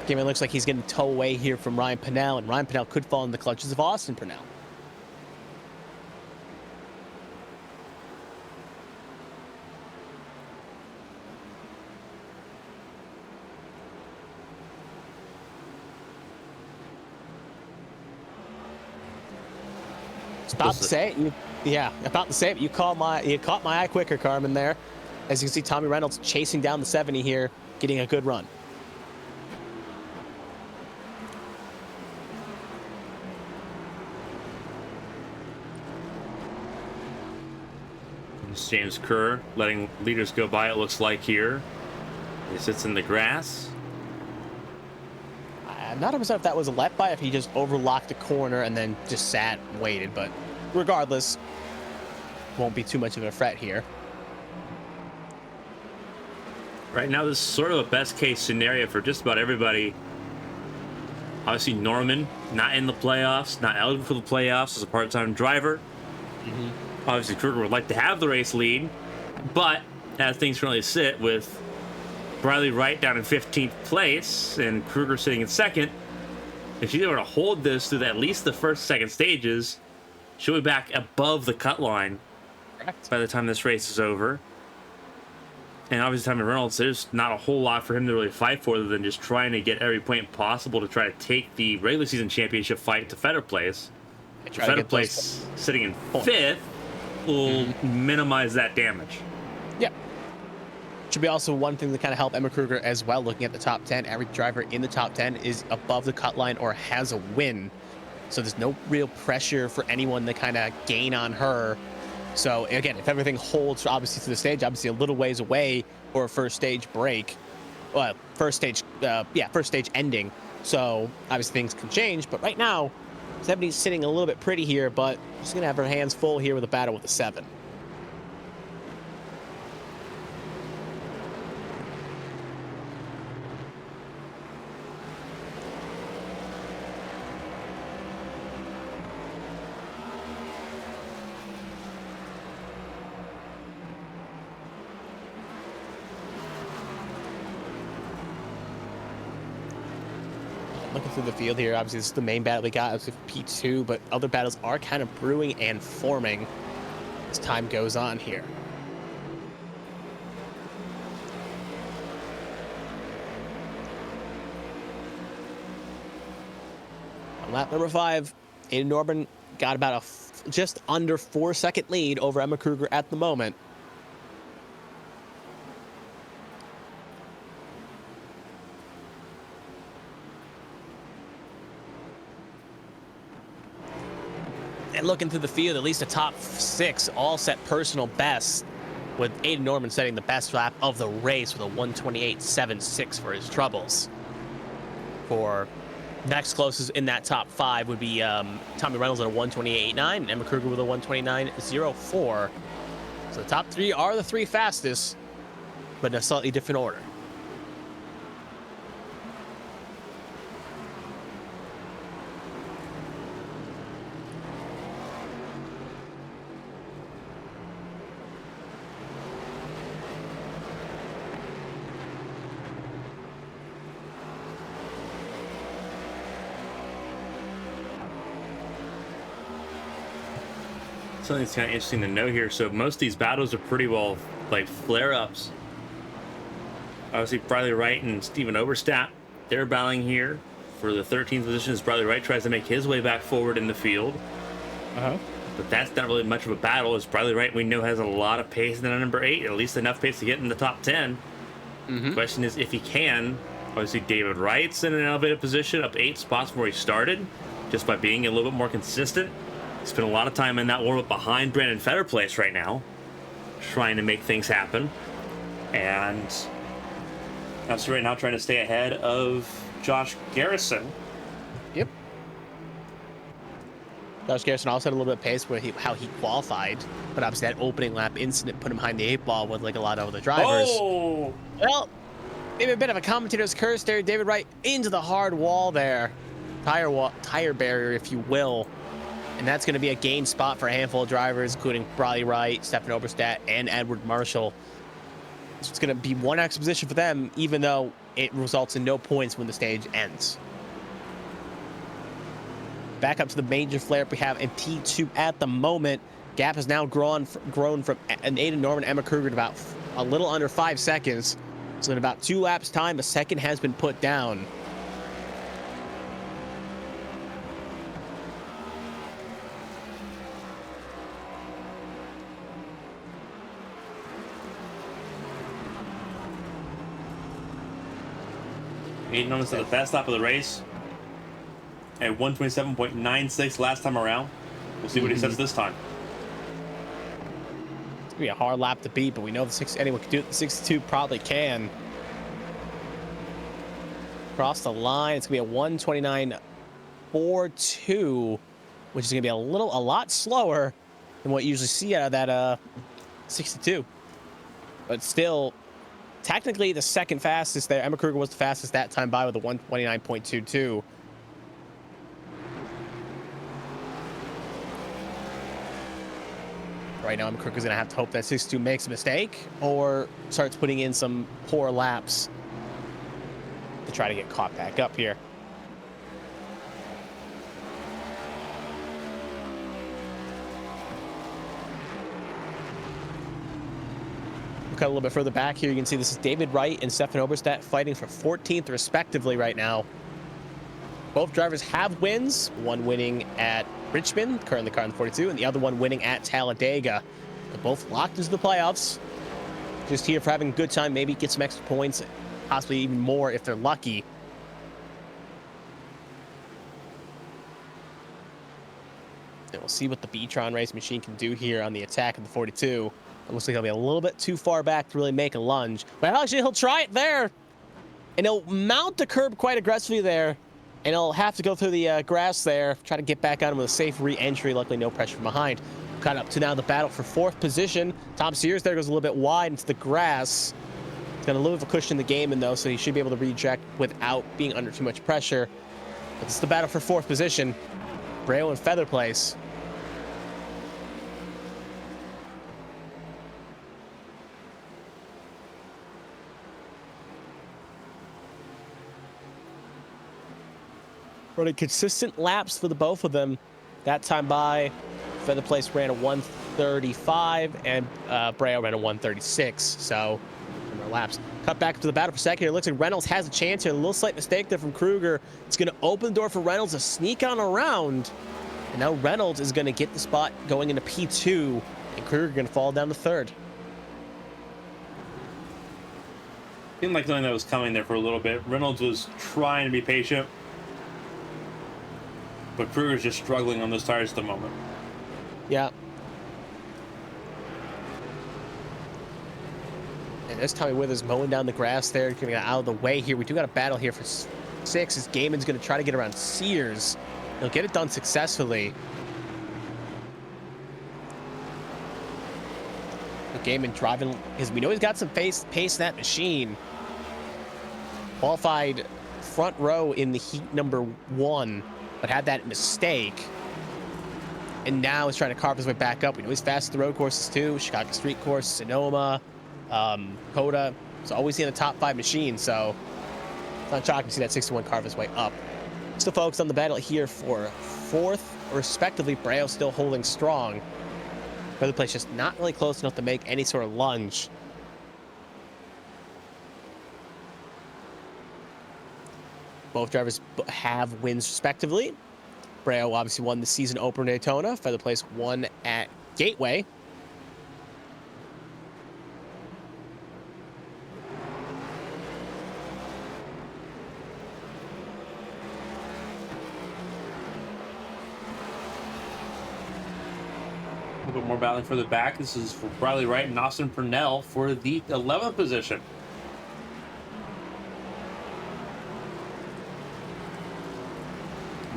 Gaiman looks like he's getting tow away here from Ryan Pinnell, and Ryan Pinnell could fall in the clutches of Austin Pinnell. About to say it. About to say it. You caught my eye quicker, Carmen, there. As you can see, Tommy Reynolds chasing down the 70 here, getting a good run. It's James Kerr letting leaders go by, it looks like here. He sits in the grass. I'm not sure if that was a let by, if he just overlocked the corner and then just sat and waited, but regardless, won't be too much of a threat here. Right now, this is sort of a best-case scenario for just about everybody. Obviously, Norman, not in the playoffs, not eligible for the playoffs as a part-time driver. Obviously, Kruger would like to have the race lead, but as things currently sit with Briley Wright down in 15th place and Kruger sitting in second, if she's able to hold this through at least the first, second stages, she'll be back above the cut line by the time this race is over. And obviously, Tommy Reynolds, there's not a whole lot for him to really fight for other than just trying to get every point possible to try to take the regular season championship fight to Fetter Place. Fetter Place sitting in fifth will minimize that damage. Yeah. Should be also one thing to kind of help Emma Kruger as well. Looking at the top 10, every driver in the top 10 is above the cut line or has a win. So there's no real pressure for anyone to kind of gain on her. So again, if everything holds obviously to the stage, obviously a little ways away for a first stage break, first stage ending. So obviously things can change, but right now, 70's sitting a little bit pretty here, but she's gonna have her hands full here with a battle with the 7. Looking through the field here, obviously this is the main battle we got, obviously P2, but other battles are kind of brewing and forming as time goes on here. On lap number 5, Aiden Norman got about a just under 4-second lead over Emma Kruger at the moment. And looking through the field, at least the top 6 all set personal bests, with Aiden Norman setting the best lap of the race with a 128.76 for his troubles. For next closest in that top 5 would be Tommy Reynolds at a 128.89 and Emma Kruger with a 129.04. So the top 3 are the 3 fastest, but in a slightly different order. Something that's kind of interesting to note here. So most of these battles are pretty well like flare-ups. Obviously, Briley Wright and Steven Oberstadt, they're battling here for the 13th position as Briley Wright tries to make his way back forward in the field. But that's not really much of a battle, as Briley Wright, we know, has a lot of pace in the number 8, at least enough pace to get in the top 10. The question is if he can. Obviously, David Wright's in an elevated position, up 8 spots from where he started, just by being a little bit more consistent. Spent a lot of time in that warm-up behind Brandon Fetter Place right now, trying to make things happen. And obviously right now trying to stay ahead of Josh Garrison. Yep. Josh Garrison also had a little bit of pace where how he qualified, but obviously that opening lap incident put him behind the 8 ball with like a lot of other drivers. Oh! Well, maybe a bit of a commentator's curse there. David Wright into the hard wall there. Tire barrier, if you will. And that's going to be a gain spot for a handful of drivers, including Briley Wright, Stefan Oberstadt, and Edward Marshall. So it's going to be one extra position for them, even though it results in no points when the stage ends. Back up to the major flare-up we have in P2 at the moment. Gap has now grown from an Aiden Norman and Emma Kruger to about a little under 5 seconds. So in about 2 laps time, a second has been put down. Aiden Norman's at the fast lap of the race at 127.96 last time around. We'll see what he says this time. It's gonna be a hard lap to beat, but we know anyone can do it. The 62 probably can. Cross the line. It's gonna be a 129.42, which is gonna be a lot slower than what you usually see out of that 62. But still, technically the second fastest there. Emma Kruger was the fastest that time by with a 129.22. Right now, Emma Kruger's going to have to hope that 62 makes a mistake or starts putting in some poor laps to try to get caught back up here. Cut a little bit further back here. You can see this is David Wright and Stefan Oberstadt fighting for 14th respectively right now. Both drivers have wins, one winning at Richmond, currently car in the 42, and the other one winning at Talladega. They're both locked into the playoffs. Just here for having a good time, maybe get some extra points, possibly even more if they're lucky. And we'll see what the B-Tron race machine can do here on the attack of the 42. It looks like he'll be a little bit too far back to really make a lunge. But actually, he'll try it there. And he'll mount the curb quite aggressively there. And he'll have to go through the grass there, try to get back on him with a safe re-entry. Luckily, no pressure from behind. Cut up to now the battle for 4th position. Tom Sears there goes a little bit wide into the grass. He's got a little bit of a cushion in the game, though, so he should be able to reject without being under too much pressure. But this is the battle for 4th position. Braille and Feather Place. Running consistent laps for the both of them. That time by Feather Place ran a 135 and Braille ran a 136. So similar laps. Cut back to the battle for second here. Looks like Reynolds has a chance here. A little slight mistake there from Kruger. It's going to open the door for Reynolds to sneak on around. And now Reynolds is going to get the spot going into P2. And Kruger going to fall down to 3rd. Seemed like something that was coming there for a little bit. Reynolds was trying to be patient, but Kruger's just struggling on those tires at the moment. Yeah. And there's Tommy Withers mowing down the grass there, getting out of the way here. We do got a battle here for 6 as Gaiman's going to try to get around Sears. He'll get it done successfully. But Gaiman driving, because we know he's got some pace in that machine. Qualified front row in the heat number 1. But had that mistake. And now he's trying to carve his way back up. We know he's fast at the road courses too. Chicago Street Course, Sonoma, Coda. He's always in the top 5 machines, so it's not shocking to see that 61 carve his way up. Still focused on the battle here for 4th, respectively. Braille still holding strong. The other place just not really close enough to make any sort of lunge. Both drivers have wins respectively. Braille obviously won the season opener Daytona. Feather Place won at Gateway. A little bit more battling further back. This is for Bradley Wright and Austin Purnell for the 11th position.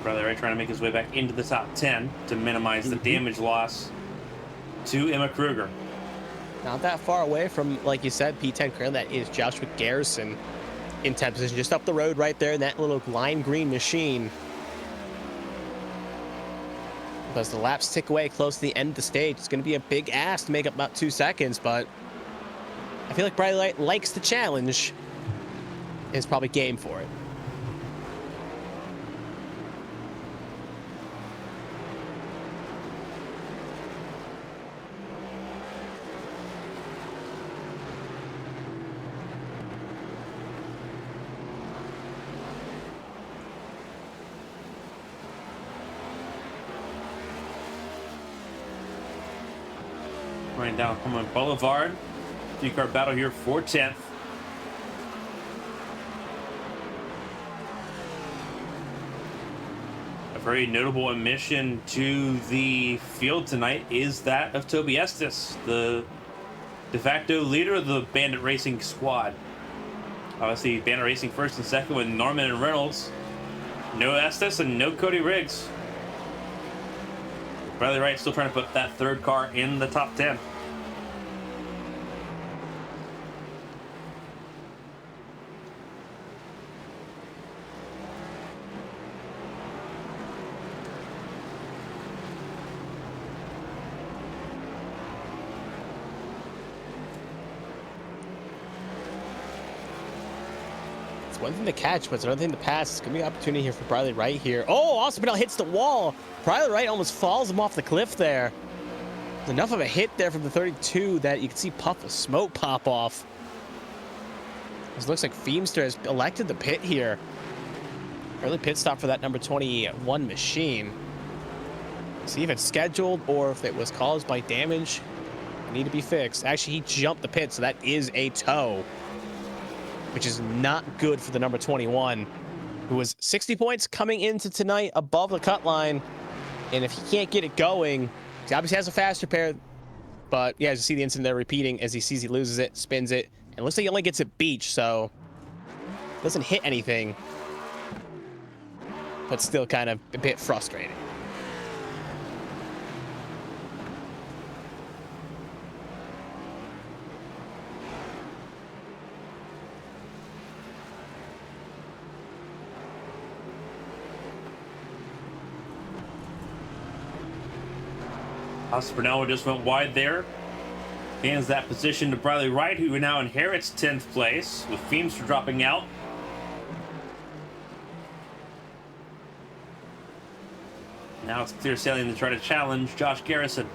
Bradley Wright trying to make his way back into the top 10 to minimize the damage loss to Emma Kruger. Not that far away from, like you said, P10 currently. That is Joshua Garrison in 10th position, just up the road right there in that little lime green machine. As the laps tick away close to the end of the stage, it's going to be a big ask to make up about 2 seconds, but I feel like Bradley Wright likes the challenge and is probably game for it. Running down Carmen Boulevard. 3-car battle here for 10th. A very notable admission to the field tonight is that of Toby Estes, the de facto leader of the Bandit Racing squad. Obviously, Bandit Racing first and second with Norman and Reynolds. No Estes and no Cody Riggs. Bradley Wright still trying to put that 3rd car in the top 10. one thing to catch, but it's another thing to pass. It's going to be an opportunity here for Briley Wright here. Oh, Austin Bernal hits the wall. Briley Wright almost falls him off the cliff there. There's enough of a hit there from the 32 that you can see puff of smoke pop off. This looks like Feemster has elected the pit here. Early pit stop for that number 21 machine. See if it's scheduled or if it was caused by damage. Need to be fixed. Actually, he jumped the pit, so that is a tow, which is not good for the number 21, who was 60 points coming into tonight above the cut line. And if he can't get it going, he obviously has a fast repair. But yeah, as you see the incident there repeating as he sees he loses it, spins it, and it looks like he only gets it beached, so doesn't hit anything, but still kind of a bit frustrating. Spinello just went wide there. Hands that position to Briley Wright, who now inherits 10th place, with Feemster dropping out. Now it's clear sailing to try to challenge Josh Garrison.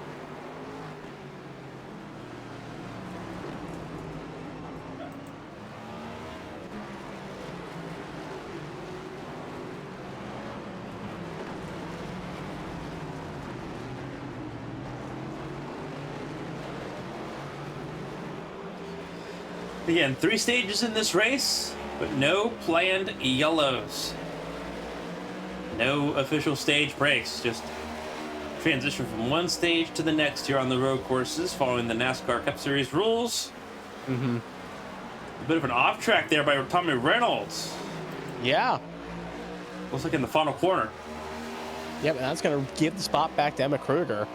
Again, 3 stages in this race, but no planned yellows. No official stage breaks, just transition from one stage to the next here on the road courses, following the NASCAR Cup Series rules. A bit of an off track there by Tommy Reynolds. Yeah. Looks like in the final corner. Yep, and that's going to give the spot back to Emma Kruger.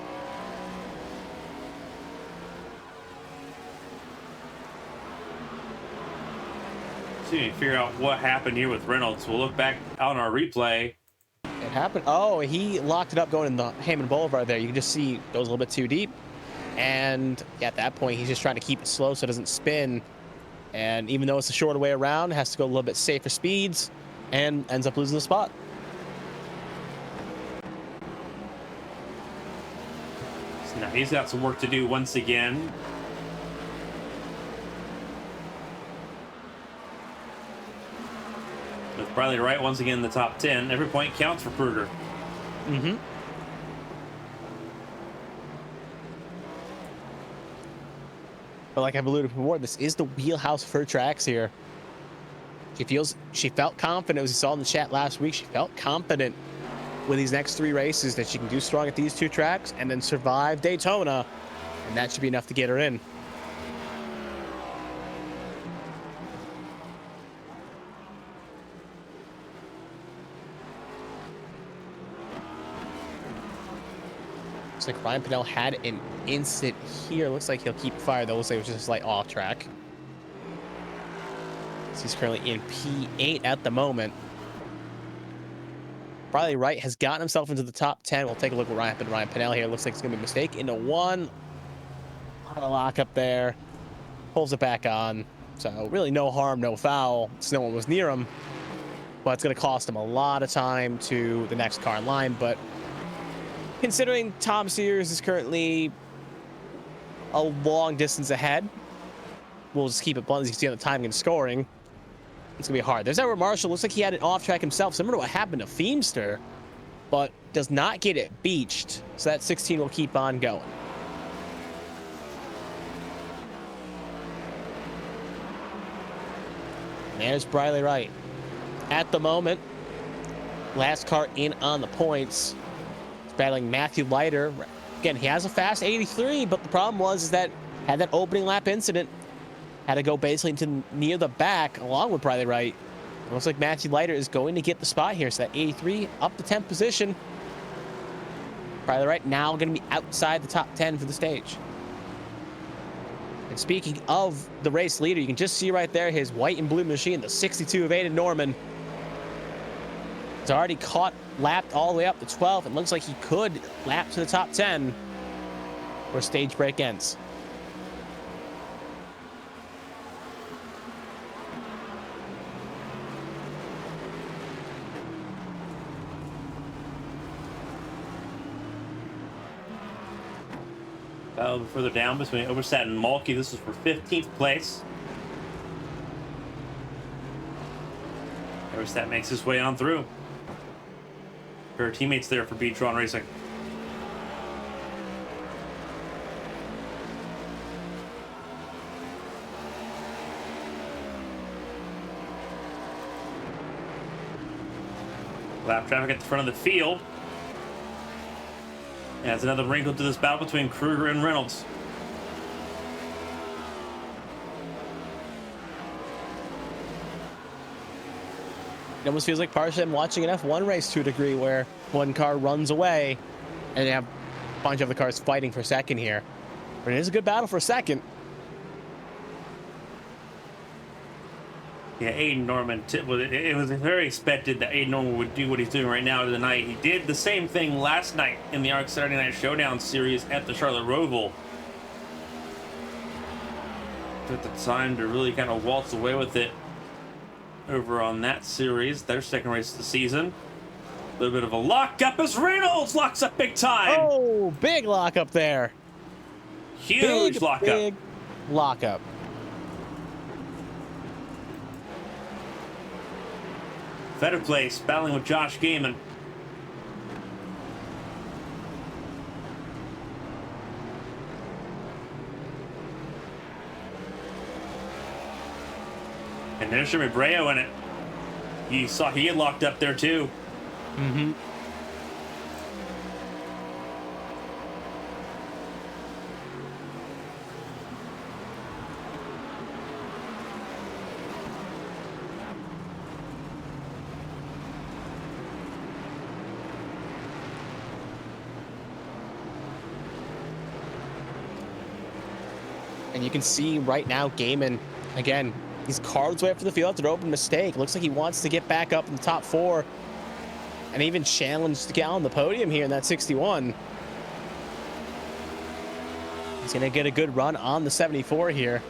See, figure out what happened here with Reynolds. We'll look back on our replay. It happened. Oh, he locked it up going in the Hammond Boulevard there. You can just see it goes a little bit too deep. And at that point, he's just trying to keep it slow so it doesn't spin. And even though it's a shorter way around, has to go a little bit safer speeds and ends up losing the spot. So now he's got some work to do once again. With Briley Wright once again in the top 10. Every point counts for Kruger. But like I've alluded before, this is the wheelhouse for her tracks here. She felt confident, as we saw in the chat last week, she felt confident with these next 3 races that she can do strong at these 2 tracks and then survive Daytona. And that should be enough to get her in. Looks like Ryan Pinnell had an incident here. Looks like he'll keep fire though. Looks like it was just a slight off track. So he's currently in P8 at the moment. Briley Wright has gotten himself into the top 10. We'll take a look at what happened to Ryan Pinnell here. Looks like it's going to be a mistake into 1. A lot of lock up there. Pulls it back on. So really no harm, no foul. So no one was near him. But it's going to cost him a lot of time to the next car in line. But considering Tom Sears is currently a long distance ahead, we'll just keep it blunt as you can see on the timing and scoring. It's going to be hard. There's Edward Marshall. Looks like he had an off track himself, similar to what happened to Feemster, but does not get it beached. So that 16 will keep on going. And there's Briley Wright. At the moment, last car in on the points. Battling Matthew Leiter. Again, he has a fast 83, but the problem was is that had that opening lap incident, had to go basically to near the back along with Briley Wright. It looks like Matthew Leiter is going to get the spot here. So that 83 up to 10th position. Briley Wright now going to be outside the top 10 for the stage. And speaking of the race leader, you can just see right there his white and blue machine, the 62 of Aiden Norman. It's already lapped all the way up to 12. It looks like he could lap to the top 10 where stage break ends. Further down between Oberstadt and Malky. This is for 15th place. Oberstadt makes his way on through. Her teammates there for Beatron Racing. Lap traffic at the front of the field. Adds another wrinkle to this battle between Kruger and Reynolds. It almost feels like partially I'm watching an F1 race to a degree where one car runs away and you have a bunch of the cars fighting for second here. But it is a good battle for second. Yeah, Aiden Norman, it was very expected that Aiden Norman would do what he's doing right now tonight. He did the same thing last night in the ARCS Saturday Night Showdown series at the Charlotte Roval. Took the time to really kind of waltz away with it over on that series, their second race of the season. A little bit of a lockup as Reynolds locks up big time. Oh, big lockup there. Huge lockup. Big lockup. Better place, battling with Josh Gaiman. And there's Jimmy Breo in it. He saw he had locked up there too. Mm-hmm. And you can see right now, Gaiman, again, he's carved his way up to the field after an open mistake. Looks like he wants to get back up in the top four and even challenge to get on the podium here in that 61. He's going to get a good run on the 74 here.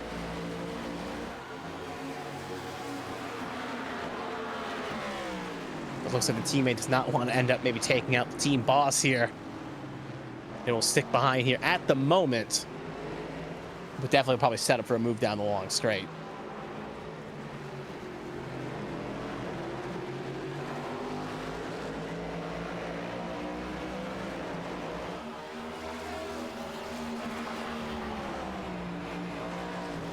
It looks like the teammate does not want to end up maybe taking out the team boss here. It will stick behind here at the moment. But definitely probably set up for a move down the long straight.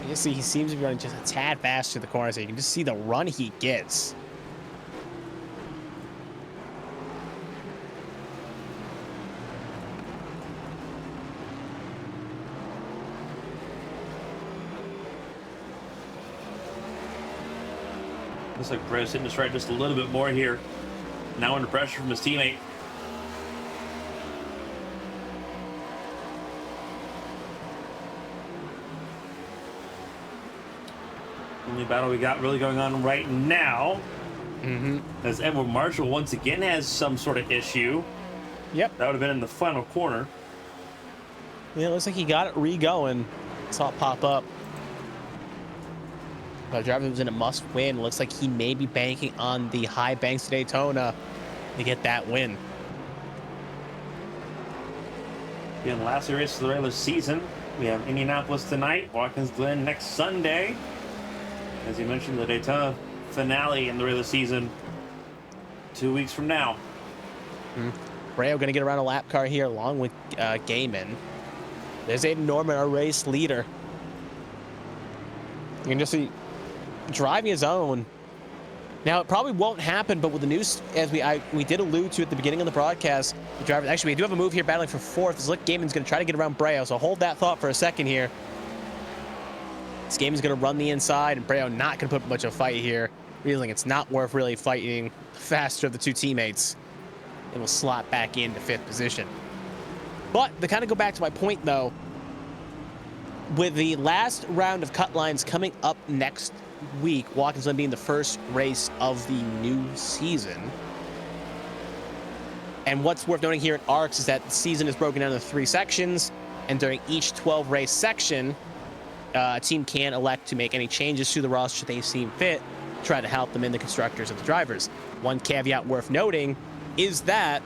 You see, he seems to be running just a tad fast to the corner, so you can just see the run he gets. Looks like Breo's hitting his right just a little bit more here. Now under pressure from his teammate. Only battle we got really going on right now. As Edward Marshall once again has some sort of issue. Yep. That would have been in the final corner. Yeah, it looks like he got it re-going. Saw it pop up. But driver was in a must-win. Looks like he may be banking on the high banks of Daytona to get that win. Again, last race of the regular season. We have Indianapolis tonight, Watkins Glen next Sunday. As you mentioned, the Daytona finale in the regular season 2 weeks from now. Breo going to get around a lap car here along with Gaiman. There's Aiden Norman, our race leader. You can just see driving his own. Now, it probably won't happen, but with the news, as we did allude to at the beginning of the broadcast, the driver, actually, we do have a move here battling for fourth. This look, Gaiman's going to try to get around Breo, so hold that thought for a second here. This game is going to run the inside, and Breo not going to put much of a fight here. Realizing it's not worth really fighting the faster of the two teammates. It will slot back into fifth position. But to kind of go back to my point, though, with the last round of cut lines coming up next week, Watkins Glen being the first race of the new season. And what's worth noting here at ARCS is that the season is broken down into 3 sections, and during each 12-race section, a team can elect to make any changes to the roster they seem fit, try to help them in the constructors and the drivers. One caveat worth noting is that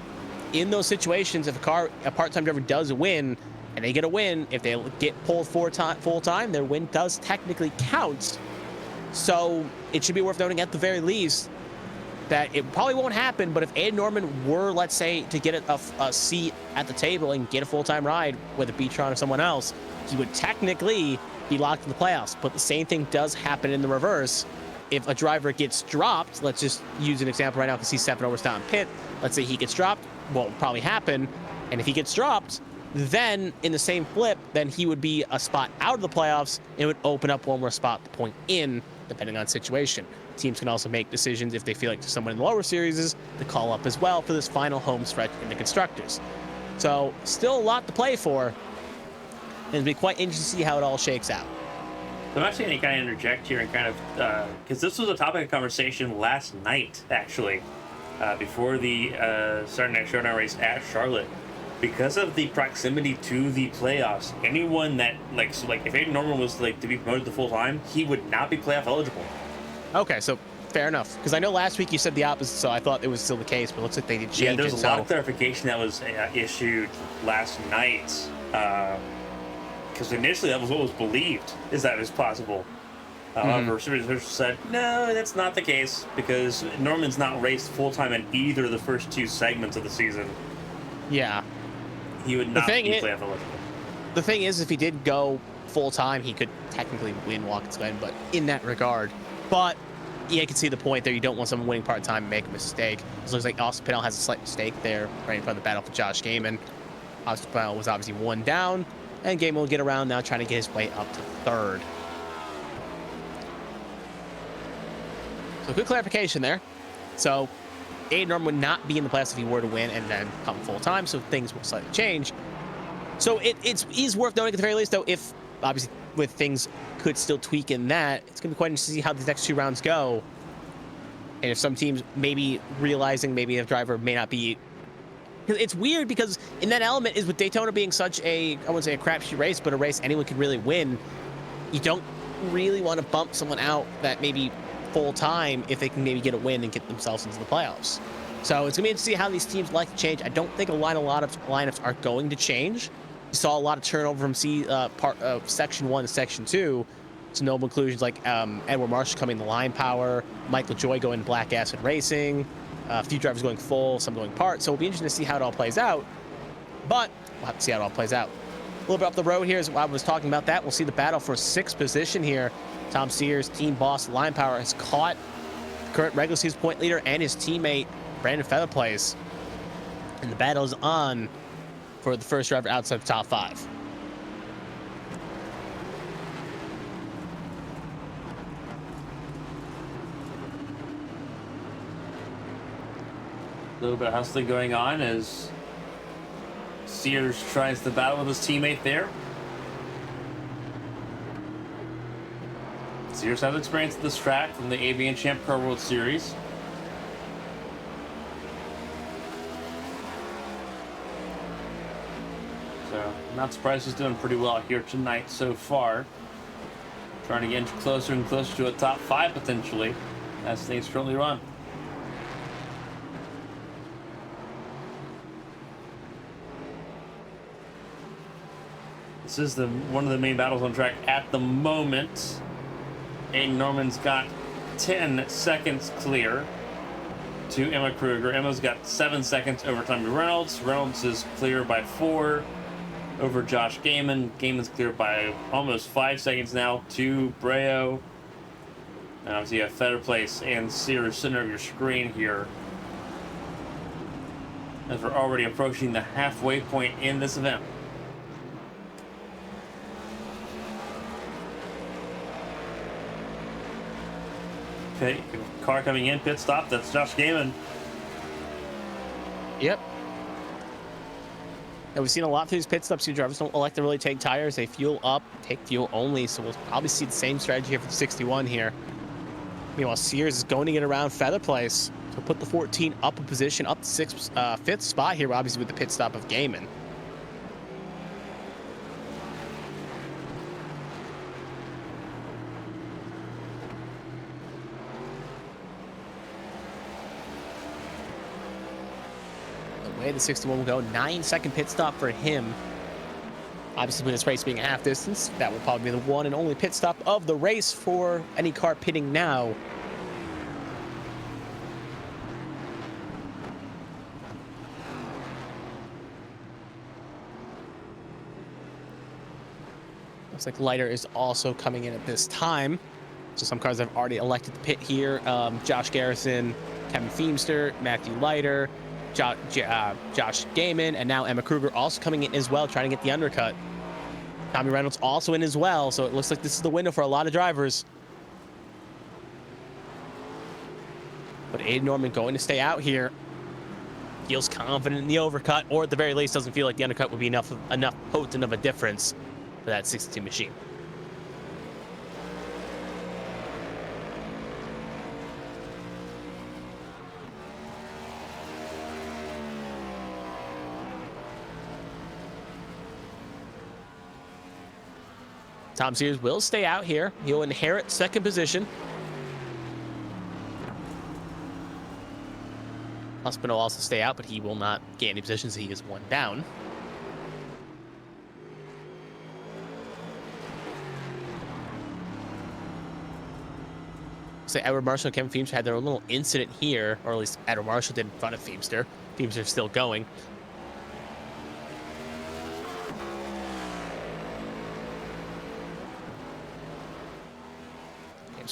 in those situations, if a part-time driver does win, and they get a win, if they get pulled full time, their win does technically count. So it should be worth noting at the very least that it probably won't happen, but if Aiden Norman were, let's say, to get a seat at the table and get a full-time ride with a Beatron or someone else, he would technically be locked in the playoffs. But the same thing does happen in the reverse. If a driver gets dropped, let's just use an example right now because he's 7 overs down pit. Let's say he gets dropped, what will probably happen, and if he gets dropped, then in the same flip, then he would be a spot out of the playoffs. It would open up one more spot to point in, depending on situation. Teams can also make decisions if they feel like someone in the lower series to call up as well for this final home stretch in the constructors. So still a lot to play for, and it'll be quite interesting to see how it all shakes out. So I'm actually going to kind of interject here and kind of, because this was a topic of conversation last night, actually, before the Saturday Night Showdown race at Charlotte. Because of the proximity to the playoffs, anyone that, like if Aiden Norman was, to be promoted to full-time, he would not be playoff eligible. Okay, so fair enough. Because I know last week you said the opposite, so I thought it was still the case, but it looks like they did change it. Yeah, there's a lot of clarification that was issued last night. Because initially that was what was believed, is that it was possible. However, researchers said, no, that's not the case, because Norman's not raced full-time in either of the first 2 segments of the season. Yeah. He would not be playoff eligible. The thing is, if he did go full-time, he could technically win Watkins Glen, but in that regard. But yeah, I can see the point there. You don't want someone winning part-time and make a mistake. It looks like Austin Pinnell has a slight mistake there right in front of the battle for Josh Gaiman. Austin Pinnell was obviously 1 down, and Gaiman will get around now trying to get his way up to 3rd. So good clarification there. So Aiden Norman would not be in the playoffs if he were to win and then come full-time, so things will slightly change. So it is worth noting at the very least, though, if obviously with things could still tweak in that, it's going to be quite interesting to see how these next 2 rounds go. And if some teams maybe realizing maybe a driver may not be... It's weird because in that element is with Daytona being such a, I wouldn't say a crapshoot race, but a race anyone could really win, you don't really want to bump someone out that maybe full-time if they can maybe get a win and get themselves into the playoffs. So it's going to be interesting to see how these teams like to change. I don't think a lot of lineups are going to change. You saw a lot of turnover from part of Section 1 to Section 2. Some notable inclusions like Edward Marsh coming to line power, Michael Joy going Black Acid Racing, a few drivers going full, some going part. So it'll be interesting to see how it all plays out. But we'll have to see how it all plays out. A little bit up the road here is I was talking about that. We'll see the battle for 6th position here. Tom Sears, team boss, line power, has caught the current regular season point leader and his teammate, Brandon Featherplace. And the battle is on for the first driver outside the top 5. A little bit of hustling going on as Sears tries to battle with his teammate there. Sears has experience at this track from the Avian Champ Pro World Series. So, not surprised he's doing pretty well here tonight so far. Trying to get closer and closer to a top 5 potentially as things currently run. This is one of the main battles on track at the moment. Aiden Norman's got 10 seconds clear to Emma Kruger. Emma's got 7 seconds over Tommy Reynolds. Reynolds is clear by 4 over Josh Gaiman. Gaiman's clear by almost 5 seconds now to Breo. And obviously you have Featherplace and Sears center of your screen here, as we're already approaching the halfway point in this event. Okay, car coming in, pit stop. That's Josh Gaiman. Yep. And we've seen a lot through these pit stops. Drivers don't elect to really take tires. They fuel up, take fuel only. So we'll probably see the same strategy here for the 61 here. Meanwhile, Sears is going to get around Featherplace to put the 14 up a position, up to 5th spot here, obviously with the pit stop of Gaiman. The way the 61 will go, 9-second pit stop for him. Obviously, with this race being a half distance, that will probably be the one and only pit stop of the race for any car pitting now. Looks like Leiter is also coming in at this time. So some cars have already elected to pit here. Josh Garrison, Kevin Feemster, Matthew Leiter, Josh Gaiman, and now Emma Kruger also coming in as well, trying to get the undercut. Tommy Reynolds also in as well, so it looks like this is the window for a lot of drivers. But Aiden Norman going to stay out here. Feels confident in the overcut, or at the very least doesn't feel like the undercut would be enough potent of a difference for that 62 machine. Tom Sears will stay out here. He'll inherit second position. Husband will also stay out, but he will not gain any positions. He is one down. So Edward Marshall and Kevin Feemster had their own little incident here, or at least Edward Marshall did in front of Feemster. Feemster's still going.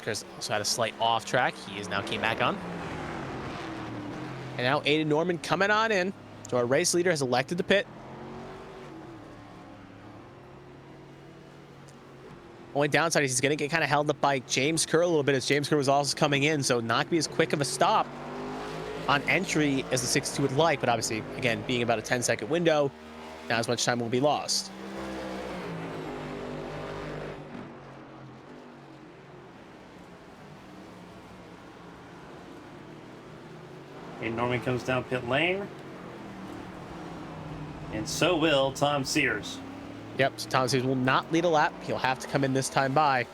Chris also had a slight off track. He is now came back on. And now Aiden Norman coming on in. So our race leader has elected to pit. Only downside is he's going to get kind of held up by James Kerr a little bit, as James Kerr was also coming in. So not going to be as quick of a stop on entry as the 62 would like. But obviously, again, being about a 10-second window, not as much time will be lost. And Norman comes down pit lane. And so will Tom Sears. Yep, so Tom Sears will not lead a lap. He'll have to come in this time by.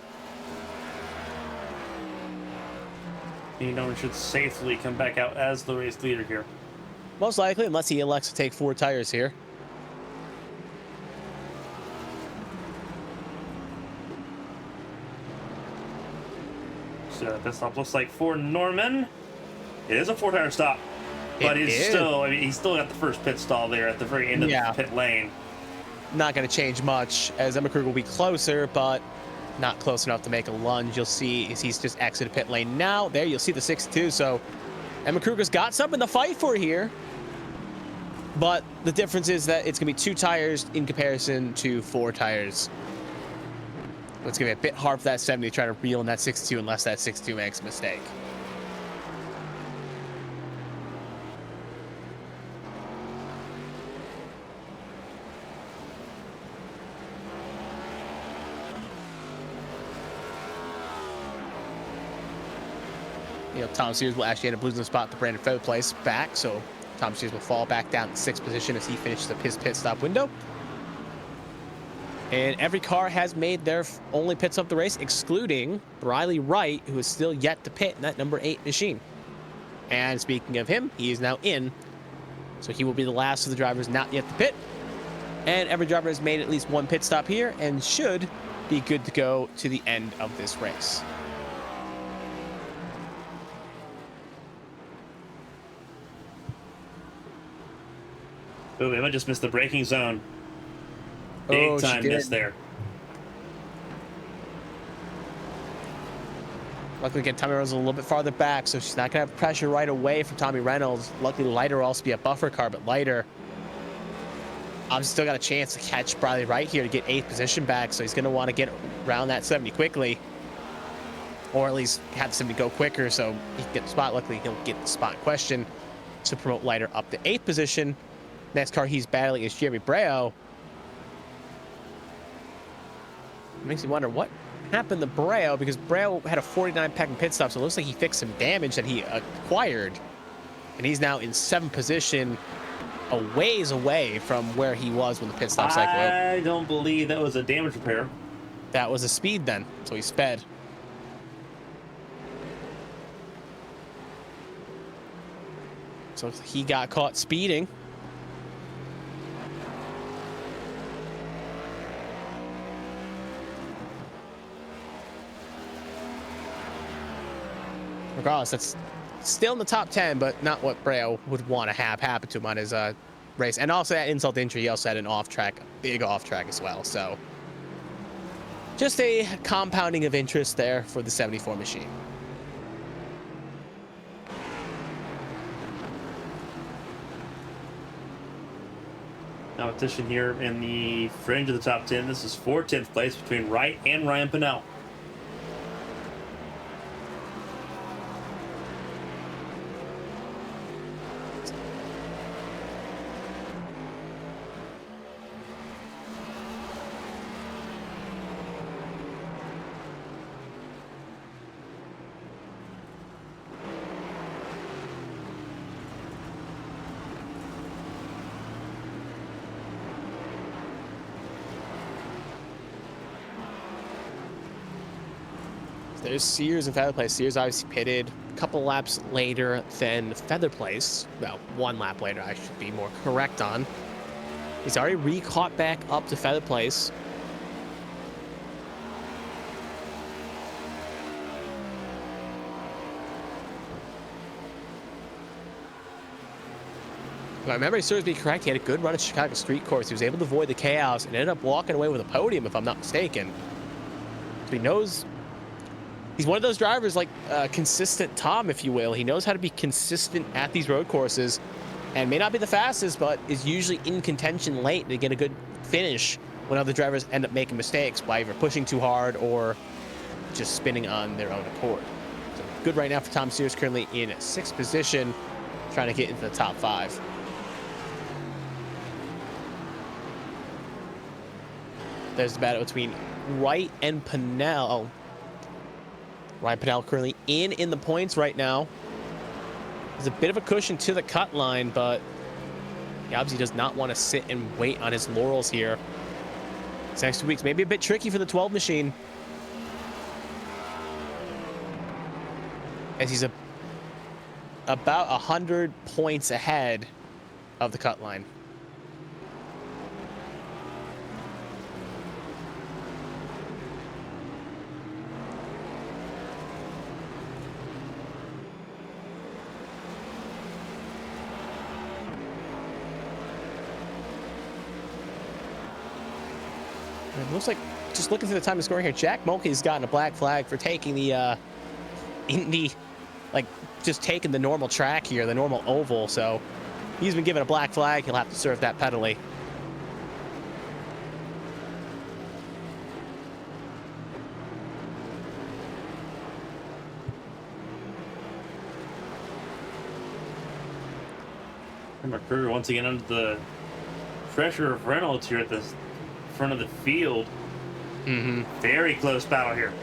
And Norman should safely come back out as the race leader here. Most likely, unless he elects to take 4 tires here. So this stop looks like for Norman. It is a 4-tire stop, but he's still got the first pit stall there at the very end of the pit lane. Not going to change much, as Emma Kruger will be closer, but not close enough to make a lunge. You'll see as he's just exited pit lane now. There, you'll see the 6-2. So Emma Kruger's got something to fight for here, but the difference is that it's going to be 2 tires in comparison to 4 tires. It's going to be a bit hard for that 70 to try to reel in that 6-2 unless that 6-2 makes a mistake. Tom Sears will actually end up losing the spot to Brandon Foe back, so Tom Sears will fall back down to 6th position as he finishes up his pit stop window. And every car has made their only pits of the race, excluding Riley Wright, who is still yet to pit in that number 8 machine. And speaking of him, he is now in, so he will be the last of the drivers not yet to pit. And every driver has made at least 1 pit stop here and should be good to go to the end of this race. Oh, Emma just missed the braking zone. Big time miss there. Luckily, again, Tommy Reynolds is a little bit farther back, so she's not going to have pressure right away from Tommy Reynolds. Luckily, Leiter will also be a buffer car, but Leiter obviously still got a chance to catch Bradley Wright here to get 8th position back, so he's going to want to get around that 70 quickly, or at least have the 70 go quicker so he can get the spot. Luckily, he'll get the spot in question to promote Leiter up to 8th position. Next car he's battling is Jeremy Breo. It makes me wonder what happened to Breo, because Breo had a 49 pack and pit stop, so it looks like he fixed some damage that he acquired. And he's now in 7th position, a ways away from where he was when the pit stop cycle. I don't believe that was a damage repair. That was a speed then, so he sped. So he got caught speeding. regardless, that's still in the top 10, but not what Braille would want to have happen to him on his race. And also at insult to injury, he also had an off-track, big off-track as well. So just a compounding of interest there for the 74 machine. Competition here in the fringe of the top 10. This is for 10th place between Wright and Ryan Pinnell. There's Sears and Feather Place. Sears obviously pitted a couple laps later than Feather Place. Well, 1 lap later, I should be more correct on. He's already re-caught back up to Feather Place. If I remember, he serves me correct. He had a good run at Chicago Street Course. He was able to avoid the chaos and ended up walking away with a podium, if I'm not mistaken. So he knows. He's one of those drivers like consistent Tom, if you will. He knows how to be consistent at these road courses and may not be the fastest, but is usually in contention late to get a good finish when other drivers end up making mistakes by either pushing too hard or just spinning on their own accord. So good right now for Tom Sears, currently in 6th position, trying to get into the top 5. There's the battle between Wright and Pinnell. Ryan Pinnell currently in the points right now. There's a bit of a cushion to the cut line, but he obviously does not want to sit and wait on his laurels here. These next 2 weeks may be a bit tricky for the 12 machine, as he's about 100 points ahead of the cut line. It looks like, just looking through the time of scoring here, Jack Mulkey's gotten a black flag for taking the Indy, like just taking the normal track here, the normal oval. So he's been given a black flag. He'll have to serve that penalty. Remember Kruger once again under the pressure of Reynolds here at the front of the field. Very close battle here.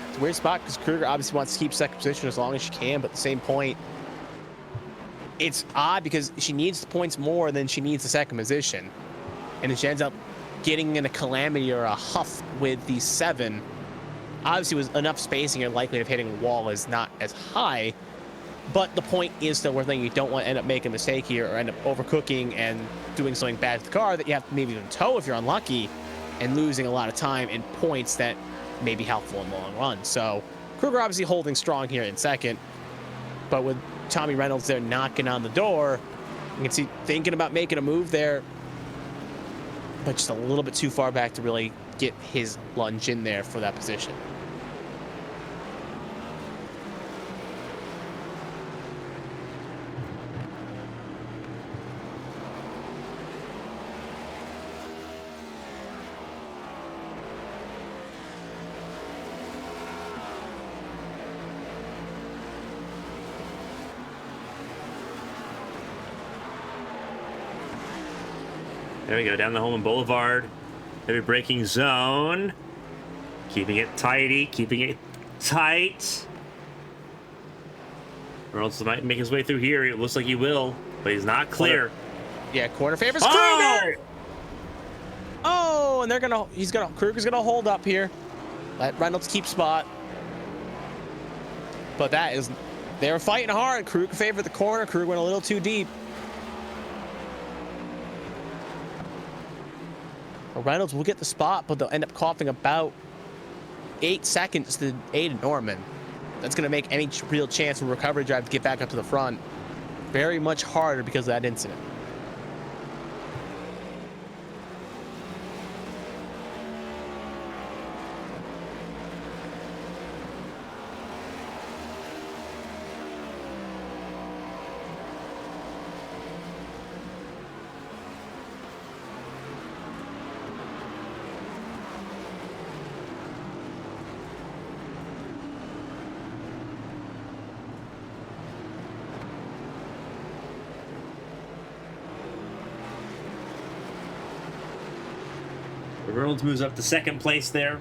It's a weird spot because Kruger obviously wants to keep 2nd position as long as she can, but at the same point, it's odd because she needs the points more than she needs the 2nd position. And if she ends up getting in a calamity or a huff with the 7, obviously with enough spacing, your likelihood of hitting a wall is not as high. But the point is still worth thinking. You don't want to end up making a mistake here or end up overcooking and doing something bad to the car that you have to maybe even tow if you're unlucky, and losing a lot of time and points that may be helpful in the long run. So Kruger obviously holding strong here in 2nd, but with Tommy Reynolds there knocking on the door, you can see thinking about making a move there, but just a little bit too far back to really get his lunge in there for that position. There we go, down the Holman Boulevard. Heavy braking zone. Keeping it tidy, keeping it tight. Reynolds might make his way through here. It looks like he will, but he's not clear. Yeah, corner favors Kruger. Oh, and Kruger's gonna hold up here. Let Reynolds keep spot. But they were fighting hard. Kruger favored the corner. Kruger went a little too deep. Reynolds will get the spot, but they'll end up coughing about 8 seconds to aid Norman. That's going to make any real chance of recovery drive to get back up to the front very much harder because of that incident. Reynolds moves up to second place there.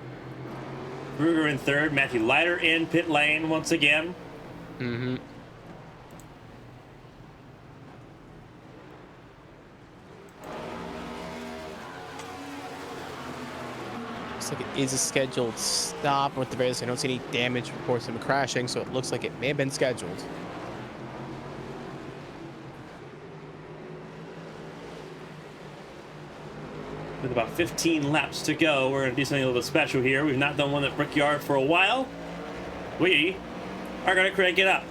Ruger in third. Matthew Leiter in pit lane once again. Mm-hmm. Looks like it is a scheduled stop, or at the very least, I don't see any damage reports of him crashing, so it looks like it may have been scheduled. With about 15 laps to go, we're going to do something a little bit special here. We've not done one at Brickyard for a while. We are going to crank it up.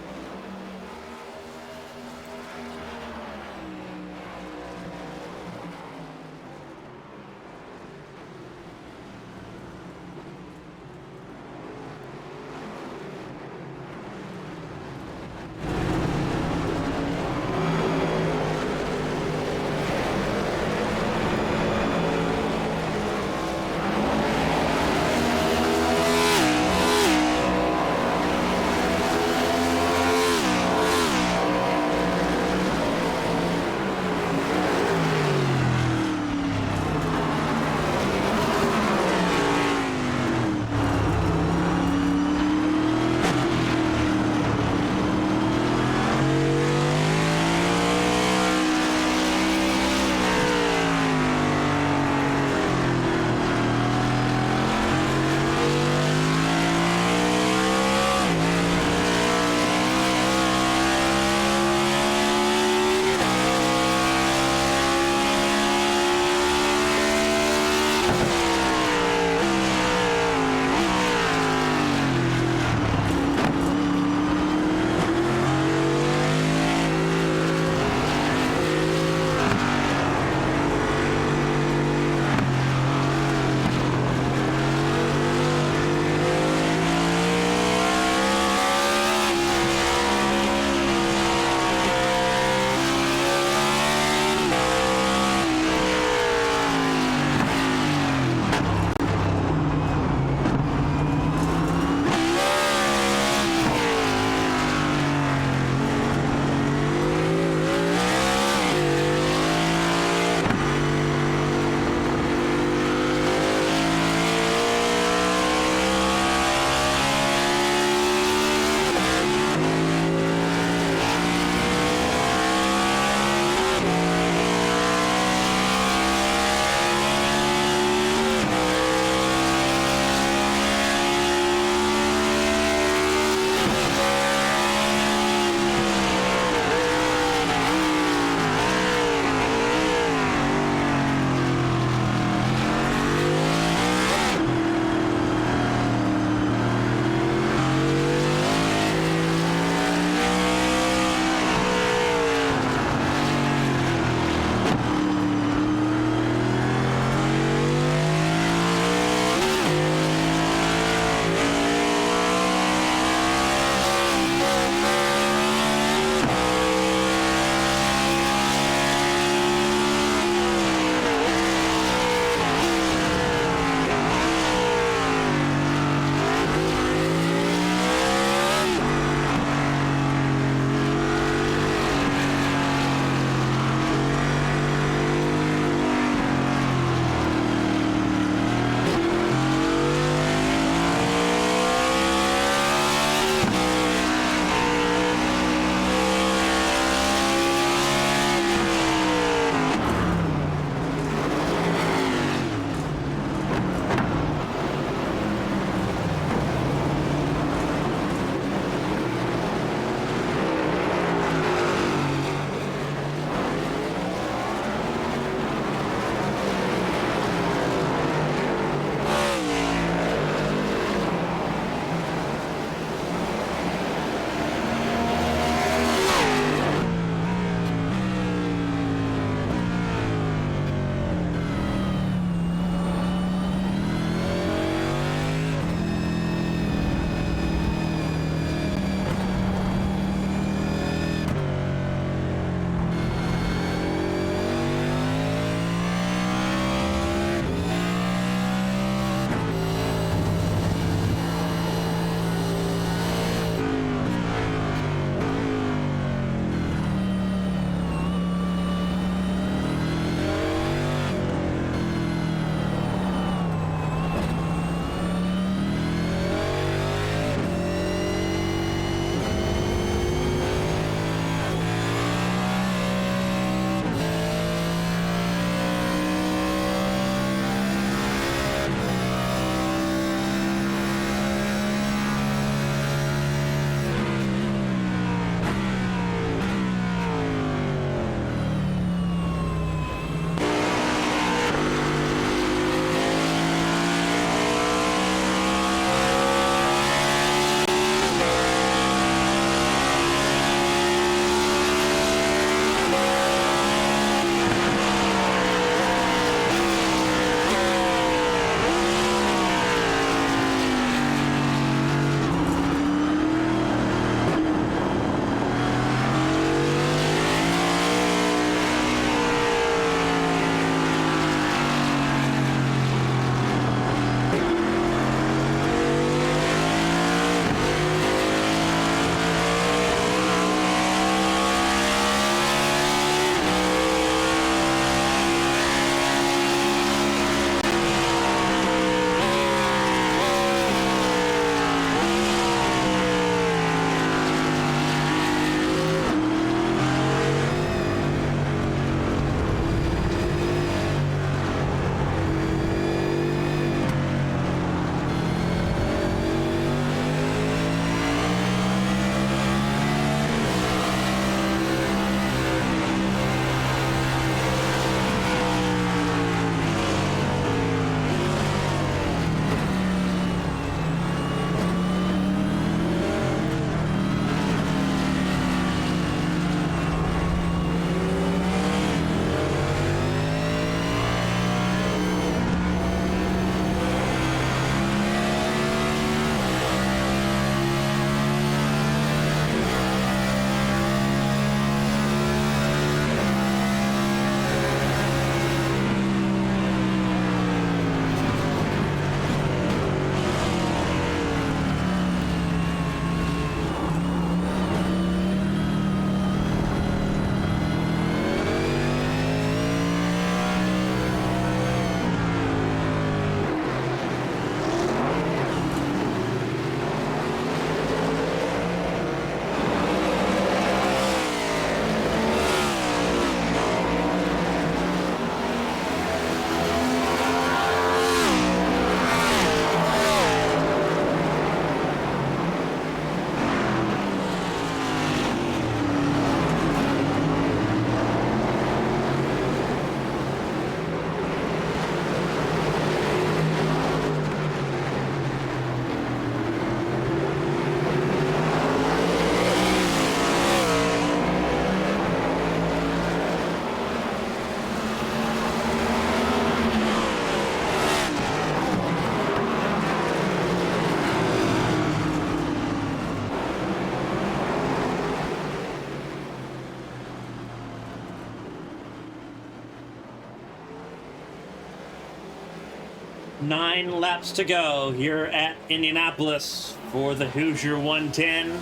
9 laps to go here at Indianapolis for the Hoosier 110.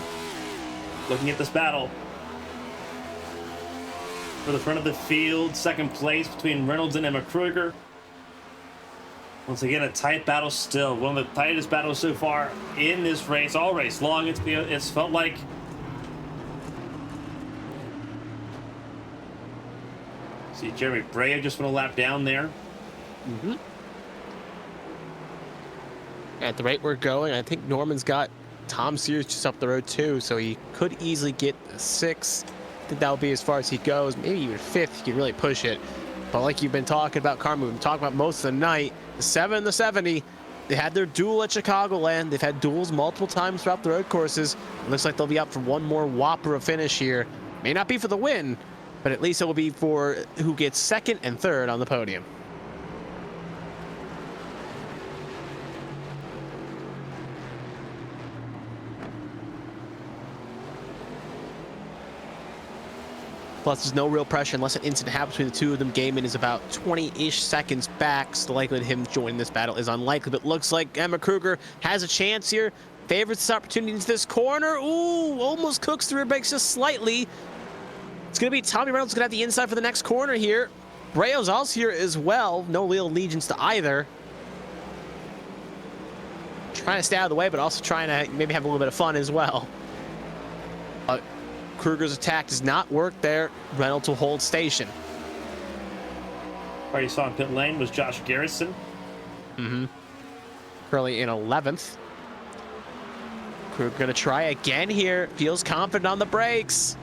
Looking at this battle. For the front of the field, second place between Reynolds and Emma Kruger. Once again, a tight battle still. One of the tightest battles so far in this race, all race long. It's felt like. See, Jeremy Brea just went a lap down there. Mm-hmm. At the rate we're going, I think Norman's got Tom Sears just up the road too, so he could easily get a 6. I think that would be as far as he goes. Maybe even 5th, he can really push it. But like you've been talking about, Carmen, we've been talking about most of the night, the 7 and the 70, they had their duel at Chicagoland. They've had duels multiple times throughout the road courses. It looks like they'll be up for one more whopper of finish here. May not be for the win, but at least it will be for who gets 2nd and 3rd on the podium. Plus, there's no real pressure unless an incident happens between the two of them. Gaiman is about 20-ish seconds back, so the likelihood of him joining this battle is unlikely. But it looks like Emma Kruger has a chance here. Favors this opportunity into this corner. Ooh, almost cooks the rear brakes just slightly. It's going to be Tommy Reynolds going to have the inside for the next corner here. Breo's also here as well. No real allegiance to either. Trying to stay out of the way, but also trying to maybe have a little bit of fun as well. Kruger's attack does not work there. Reynolds will hold station. All you saw in pit lane was Josh Garrison. Mm-hmm. Currently in 11th. Kruger gonna try again here. Feels confident on the brakes.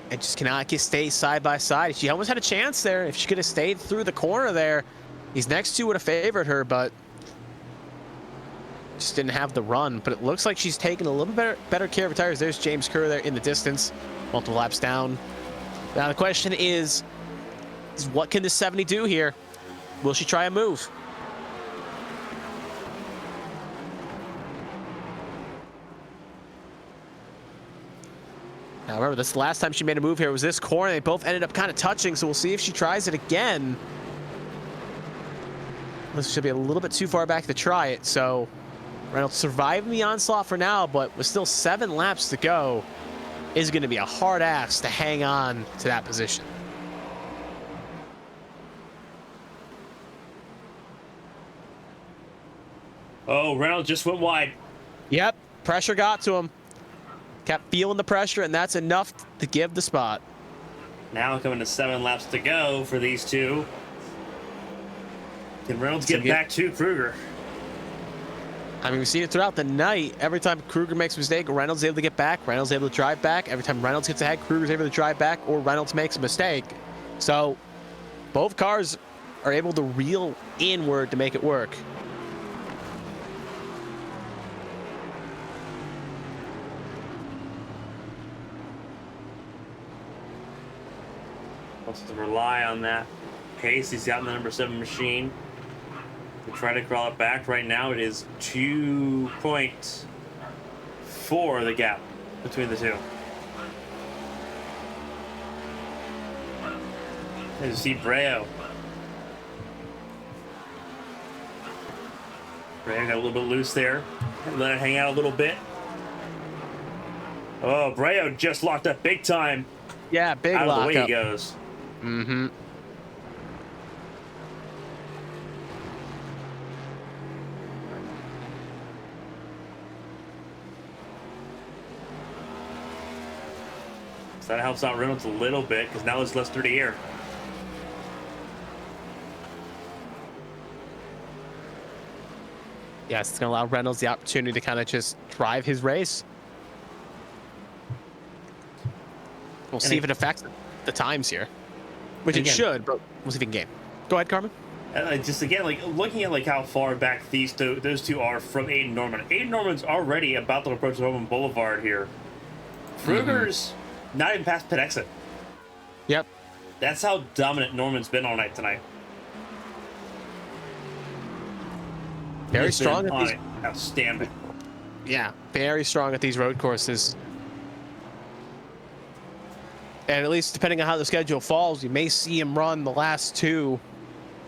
And just cannot stay side by side. She almost had a chance there. If she could have stayed through the corner there, these next two would have favored her, but just didn't have the run. But it looks like she's taking a little better care of her tires. There's James Kerr there in the distance, multiple laps down. Now the question is what can the 70 do here? Will she try a move? Now remember, this is the last time she made a move here was this corner. They both ended up kind of touching, so we'll see if she tries it again. This should be a little bit too far back to try it, so Reynolds surviving the onslaught for now, but with still 7 laps to go, is going to be a hard ass to hang on to that position. Oh, Reynolds just went wide. Yep, pressure got to him. Kept feeling the pressure, and that's enough to give the spot. Now coming to 7 laps to go for these two. Can Reynolds get back to Kruger? I mean, we've seen it throughout the night. Every time Kruger makes a mistake, Reynolds is able to get back. Reynolds is able to drive back. Every time Reynolds gets ahead, Kruger's able to drive back, or Reynolds makes a mistake. So both cars are able to reel inward to make it work. Wants to rely on that pace he's got in the number 7 machine to try to crawl it back. Right now it is 2.4 the gap between the two. As you see Breo. Breo got a little bit loose there. Let it hang out a little bit. Oh, Breo just locked up big time. Yeah, big out of the way lockup. he goes. Mm-hmm. So that helps out Reynolds a little bit because now there's less through the air. Yes, it's going to allow Reynolds the opportunity to kind of just drive his race. We'll see if it affects the times here, which it should, but we'll see if it can gain. Go ahead, Carmen. Just again, like looking at like how far back those two are from Aiden Norman. Aiden Norman's already about to approach the Roman Boulevard here. Kruger's not even past pit exit. Yep. That's how dominant Norman's been all night tonight. Very strong at these. Outstanding. Yeah, very strong at these road courses. And at least depending on how the schedule falls, you may see him run the last two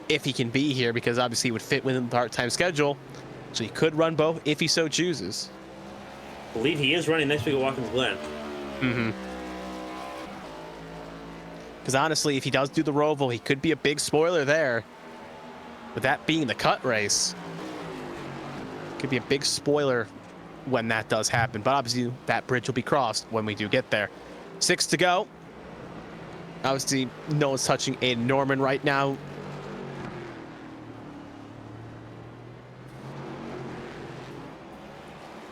if he can be here, because obviously he would fit within the part-time schedule. So he could run both if he so chooses. I believe he is running next week at Watkins Glen. Mm-hmm. Because honestly, if he does do the Roval, he could be a big spoiler there. With that being the cut race, could be a big spoiler when that does happen. But obviously, that bridge will be crossed when we do get there. 6 to go. Obviously, no one's touching Aiden Norman right now.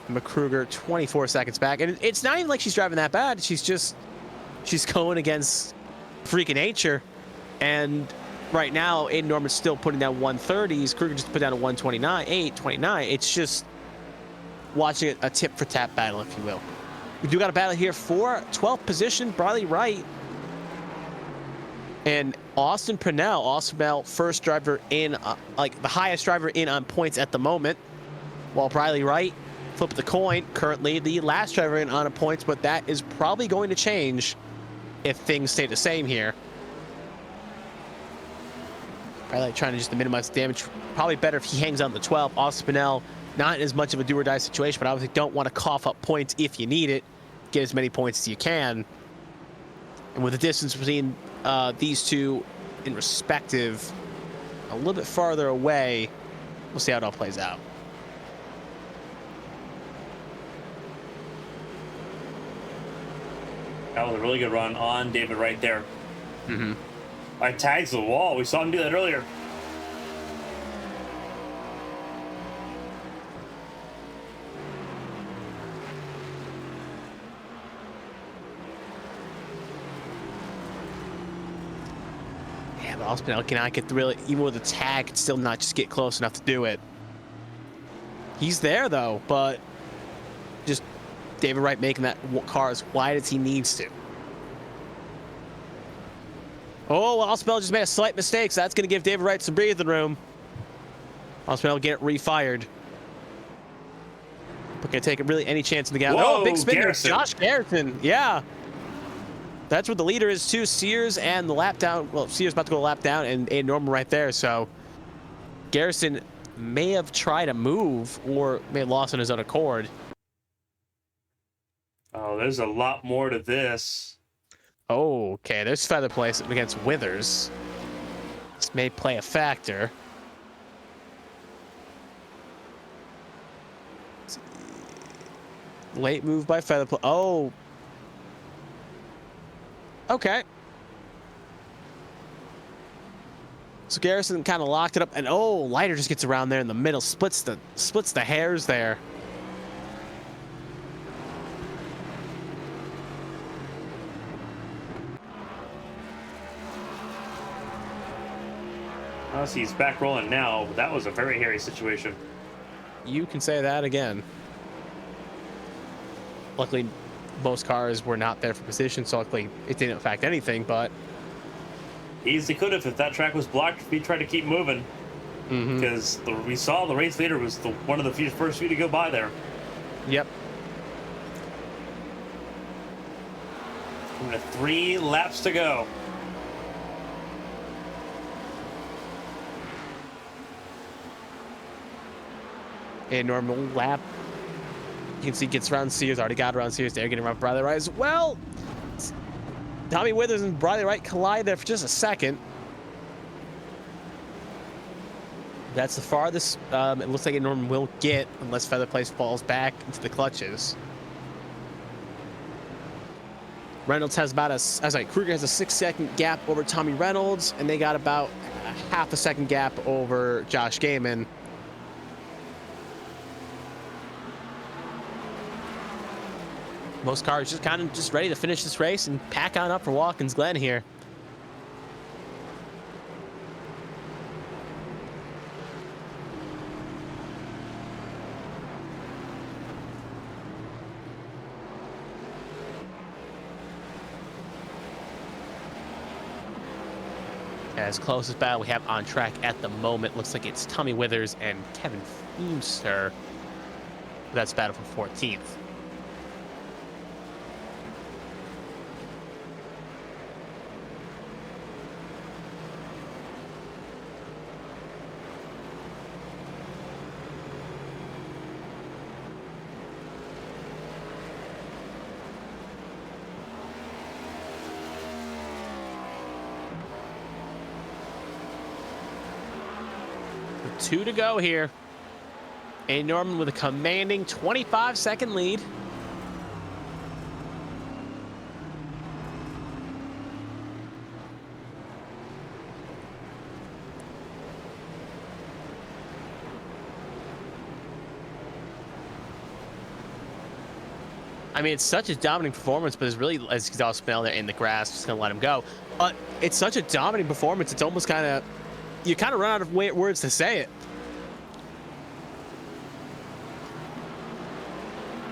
McCruger 24 seconds back, and it's not even like she's driving that bad. She's going against freaking nature, and right now Aiden Norman's still putting down 130s. Kruger just put down a 129, 829. It's just watching a tip for tap battle, if you will. We do got a battle here for 12th position, Briley Wright and Austin Purnell. Austin Purnell, first driver in, like the highest driver in on points at the moment, while Briley Wright, flip the coin, currently the last driver in on points, but that is probably going to change if things stay the same here. Probably like trying to just minimize the damage. Probably better if he hangs on the 12. Austin Purnell, not as much of a do or die situation, but obviously don't want to cough up points if you need it. Get as many points as you can. And with the distance between these two in respective, a little bit farther away, we'll see how it all plays out. That was a really good run on David right there. Mm-hmm. I tags the wall. We saw him do that earlier. Yeah, but Austin Purnell cannot get really, even with a tag, could still not just get close enough to do it. He's there though, but just David Wright making that car as wide as he needs to. Oh, Austin Purnell just made a slight mistake, so that's going to give David Wright some breathing room. Austin Purnell get it refired. But can take really any chance in the gap. Whoa, Oh, big spin. Garrison. Josh Garrison. Yeah. That's where the leader is too. Sears and the lap down. Well, Sears about to go lap down, and Aiden Norman right there. So Garrison may have tried to move or may have lost on his own accord. Oh, there's a lot more to this. Oh, okay. There's feather placement against Withers. This may play a factor. Late move by feather play. Oh. Okay. So Garrison kind of locked it up, and oh, Leiter just gets around there in the middle, splits the hairs there. Honestly, he's back rolling now, but that was a very hairy situation. You can say that again. Luckily, most cars were not there for position, so luckily it didn't affect anything, but Easily could have if that track was blocked if he tried to keep moving. Because we saw the race leader was one of the first few to go by there. Yep. Coming to 3 laps to go. A normal lap. You can see gets around Sears, already got around Sears there, getting around Briley Wright as well. Tommy Withers and Briley Wright collide there for just a second. That's the farthest it looks like Norman will get unless Feather Place falls back into the clutches. Reynolds has about Kruger has a 6-second gap over Tommy Reynolds, and they got about a half a second gap over Josh Gaiman. Most cars just kind of just ready to finish this race and pack on up for Watkins Glen here. As closest battle we have on track at the moment, looks like it's Tommy Withers and Kevin Feemster. That's battle for 14th. 2 to go here. A Norman with a commanding 25-second lead. I mean, it's such a dominant performance, but it's really, as he's all spinning there in the grass, just gonna let him go. But it's such a dominant performance, it's almost kind of, you kind of run out of words to say it.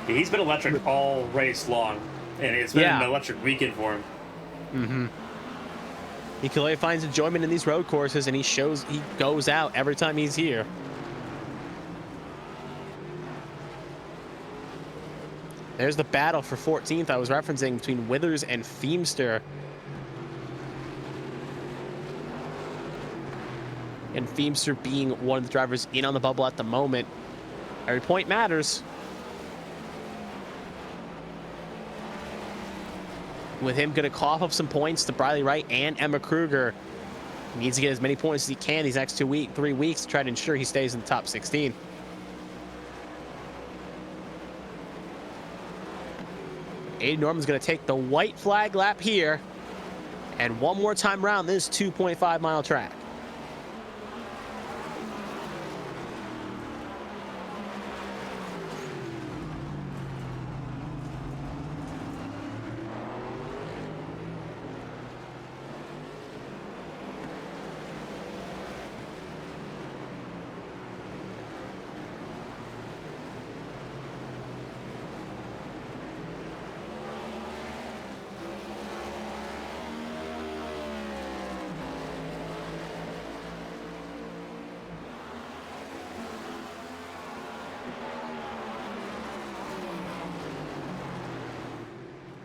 He's been electric all race long, and it's been an electric weekend for him. Mm-hmm. He clearly finds enjoyment in these road courses, and he goes out every time he's here. There's the battle for 14th I was referencing between Withers and Feemster. And Feemster being one of the drivers in on the bubble at the moment. Every point matters. With him going to cough up some points to Briley Wright and Emma Kruger. He needs to get as many points as he can these next 3 weeks to try to ensure he stays in the top 16. Aiden Norman's going to take the white flag lap here. And one more time around this 2.5-mile track.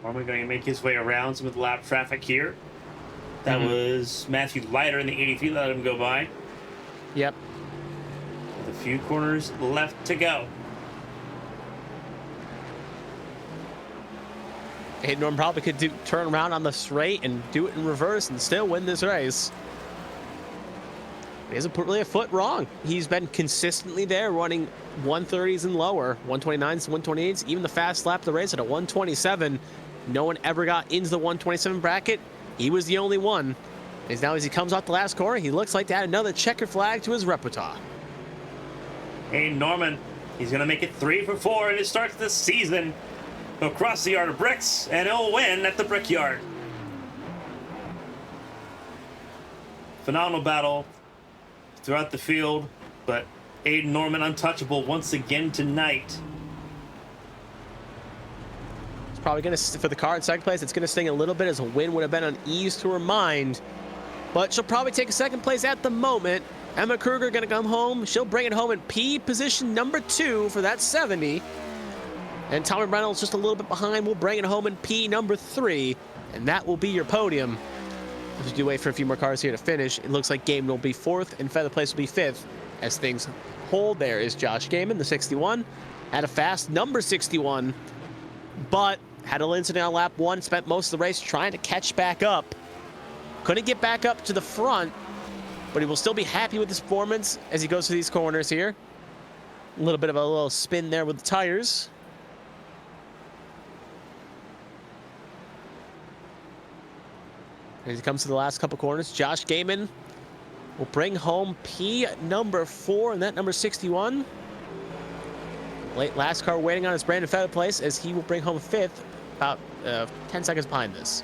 Normally going to make his way around some of the lap traffic here. That was Matthew Leiter in the 83, let him go by. Yep. With a few corners left to go. Aiden Norman probably could turn around on the straight and do it in reverse and still win this race. He hasn't put really a foot wrong. He's been consistently there running 130s and lower, 129s, 128s, even the fast lap of the race at a 127. No one ever got into the 127 bracket. He was the only one. As now as he comes off the last corner, he looks like to add another checker flag to his repertoire. Hey, Norman, he's going to make it 3 for 4 and it starts the season. He'll cross the yard of bricks and he'll win at the Brickyard. Phenomenal battle throughout the field, but Aiden Norman untouchable once again tonight. It's probably going to, for the car in second place, it's going to sting a little bit as a win would have been on ease to her mind. But she'll probably take a second place at the moment. Emma Kruger going to come home. She'll bring it home in P position number 2 for that 70. And Tommy Reynolds just a little bit behind will bring it home in P number 3. And that will be your podium. As we do wait for a few more cars here to finish, it looks like Gaiman will be 4th and Feather Place will be 5th. As things hold, there is Josh Gaiman, the 61. Had a fast number 61, but had a little incident on lap 1, spent most of the race trying to catch back up. Couldn't get back up to the front, but he will still be happy with his performance as he goes through these corners here. A little bit of a little spin there with the tires. As he comes to the last couple corners, Josh Gaiman will bring home P number 4 and that number 61. Last car waiting on is Brandon Feather Place as he will bring home 5th, about 10 seconds behind this.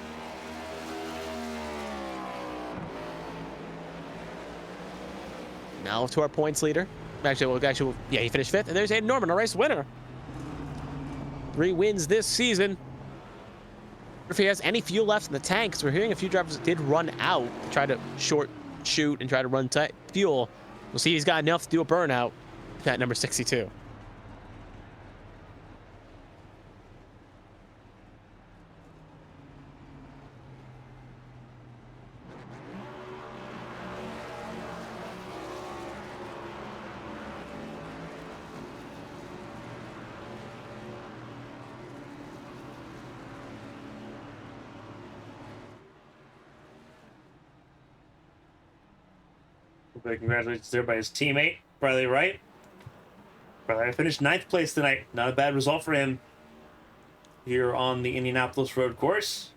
Now to our points leader. Actually, yeah, he finished 5th, and there's Aiden Norman, our race winner. 3 wins this season. If he has any fuel left in the tank, because we're hearing a few drivers did run out, try to short shoot and try to run tight fuel. We'll see he's got enough to do a burnout at number 62. Congratulations there by his teammate. Riley Wright. Riley Wright finished 9th place tonight. Not a bad result for him here on the Indianapolis road course.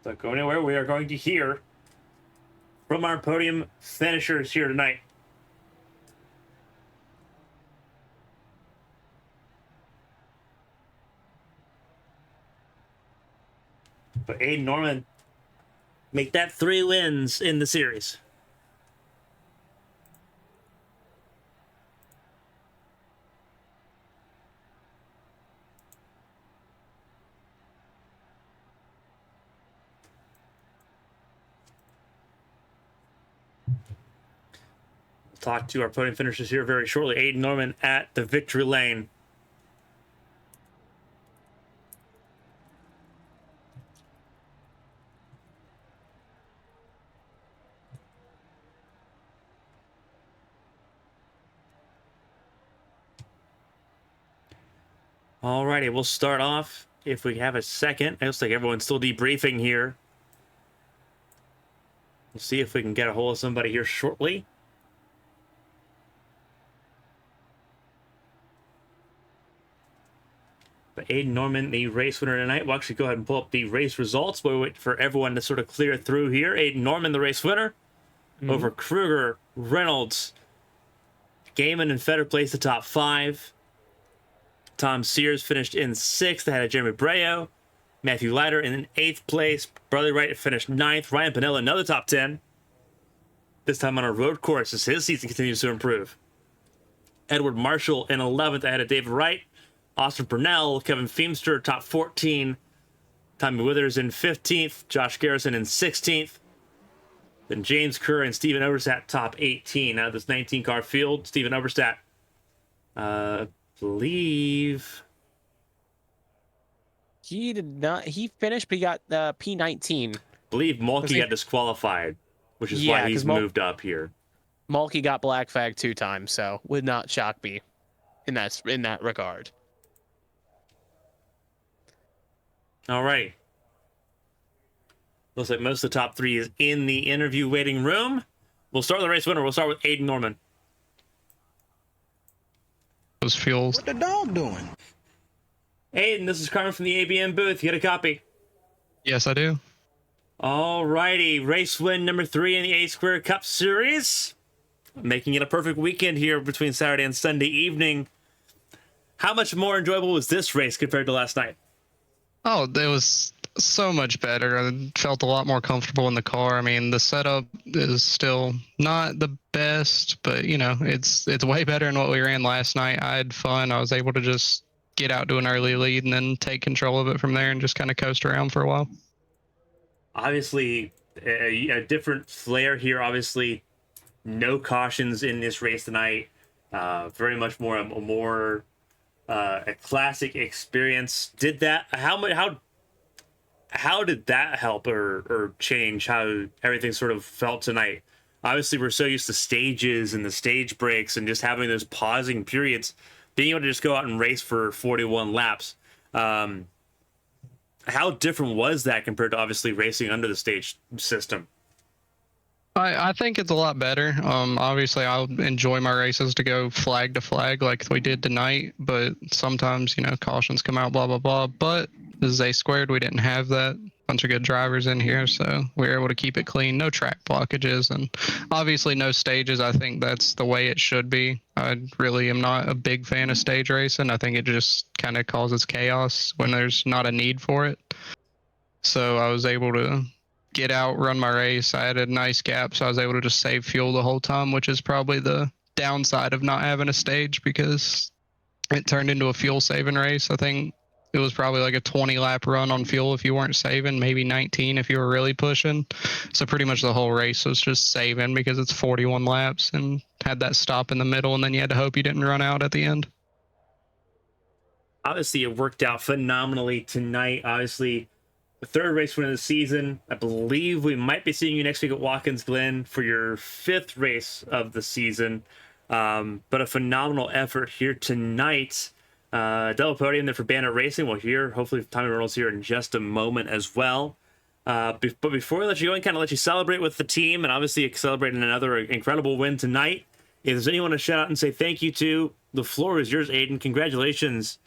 Don't go anywhere. We are going to hear from our podium finishers here tonight. But Aiden Norman make that 3 wins in the series. We'll talk to our podium finishers here very shortly. Aiden Norman at the victory lane. Alrighty, we'll start off if we have a second. It looks like everyone's still debriefing here. We'll see if we can get a hold of somebody here shortly. But Aiden Norman, the race winner tonight. We'll actually go ahead and pull up the race results. We'll wait for everyone to sort of clear through here. Aiden Norman, the race winner, over Kruger, Reynolds, Gaiman, and Fetter placed the top 5. Tom Sears finished in 6th ahead of Jeremy Breo. Matthew Leiter in 8th place. Bradley Wright finished 9th. Ryan Pinella, another top 10. This time on a road course as his season continues to improve. Edward Marshall in 11th ahead of David Wright. Austin Purnell, Kevin Feemster, top 14. Tommy Withers in 15th. Josh Garrison in 16th. Then James Kerr and Steven Overstat, top 18. Out of this 19-car field, Steven Overstat, believe He did not. He finished, but he got P19. believe Mulkey got disqualified, which is why he's moved up here. Mulkey got black flag 2 times, so would not shock me in that regard. All right. Looks like most of the top 3 is in the interview waiting room. We'll start with the race winner. We'll start with Aiden Norman. Those fuels. What the dog doing? Aiden, this is Carmen from the ABM booth. You get a copy? Yes, I do. All righty. Race win number 3 in the A Square Cup Series. Making it a perfect weekend here between Saturday and Sunday evening. How much more enjoyable was this race compared to last night? Oh, it was so much better. I felt a lot more comfortable in the car. I mean, the setup is still not the best, but you know, it's way better than what we ran last night. I had fun. I was able to just get out to an early lead and then take control of it from there and just kind of coast around for a while. Obviously, a different flair here. Obviously, no cautions in this race tonight. Very much more a classic experience. Did that? How did that help or change how everything sort of felt tonight? Obviously, we're so used to stages and the stage breaks and just having those pausing periods. Being able to just go out and race for 41 laps. How different was that compared to obviously racing under the stage system? I think it's a lot better. Obviously, I'll enjoy my races to go flag to flag like we did tonight, but sometimes, you know, cautions come out, blah, blah, blah. But this is A squared. We didn't have that. Bunch of good drivers in here, so we were able to keep it clean. No track blockages, and obviously no stages. I think that's the way it should be. I really am not a big fan of stage racing. I think it just kind of causes chaos when there's not a need for it. So I was able to get out, run my race. I had a nice gap, so I was able to just save fuel the whole time, which is probably the downside of not having a stage because it turned into a fuel saving race. I think it was probably like a 20 lap run on fuel if you weren't saving, maybe 19 if you were really pushing. So pretty much the whole race was just saving because it's 41 laps and had that stop in the middle, and then you had to hope you didn't run out at the end. Obviously, it worked out phenomenally tonight. Obviously, the 3rd race win of the season. I believe we might be seeing you next week at Watkins Glen for your 5th race of the season. But a phenomenal effort here tonight. Double podium there for Bandit Racing. We'll hear, hopefully, Tommy Reynolds here in just a moment as well. But before we let you go and kind of let you celebrate with the team, and obviously celebrating another incredible win tonight, if there's anyone to shout out and say thank you to, the floor is yours, Aiden. Congratulations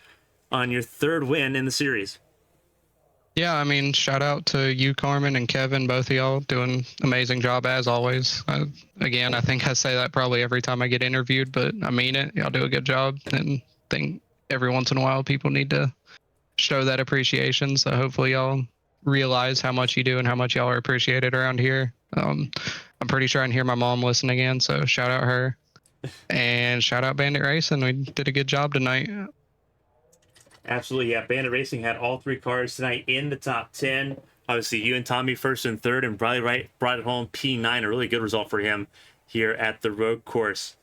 on your third win in the series. Yeah, I mean, shout out to you, Carmen, and Kevin, both of y'all doing amazing job as always. Again, I think I say that probably every time I get interviewed, but I mean it. Y'all do a good job, and think every once in a while people need to show that appreciation. So hopefully y'all realize how much you do and how much y'all are appreciated around here. I'm pretty sure I can hear my mom listen again, so shout out her. And shout out Bandit Racing. We did a good job tonight. Absolutely, yeah. Bandit Racing had all three cars tonight in the top 10. Obviously, you and Tommy first and third, and Bradley Wright brought it home P9, a really good result for him here at the road course.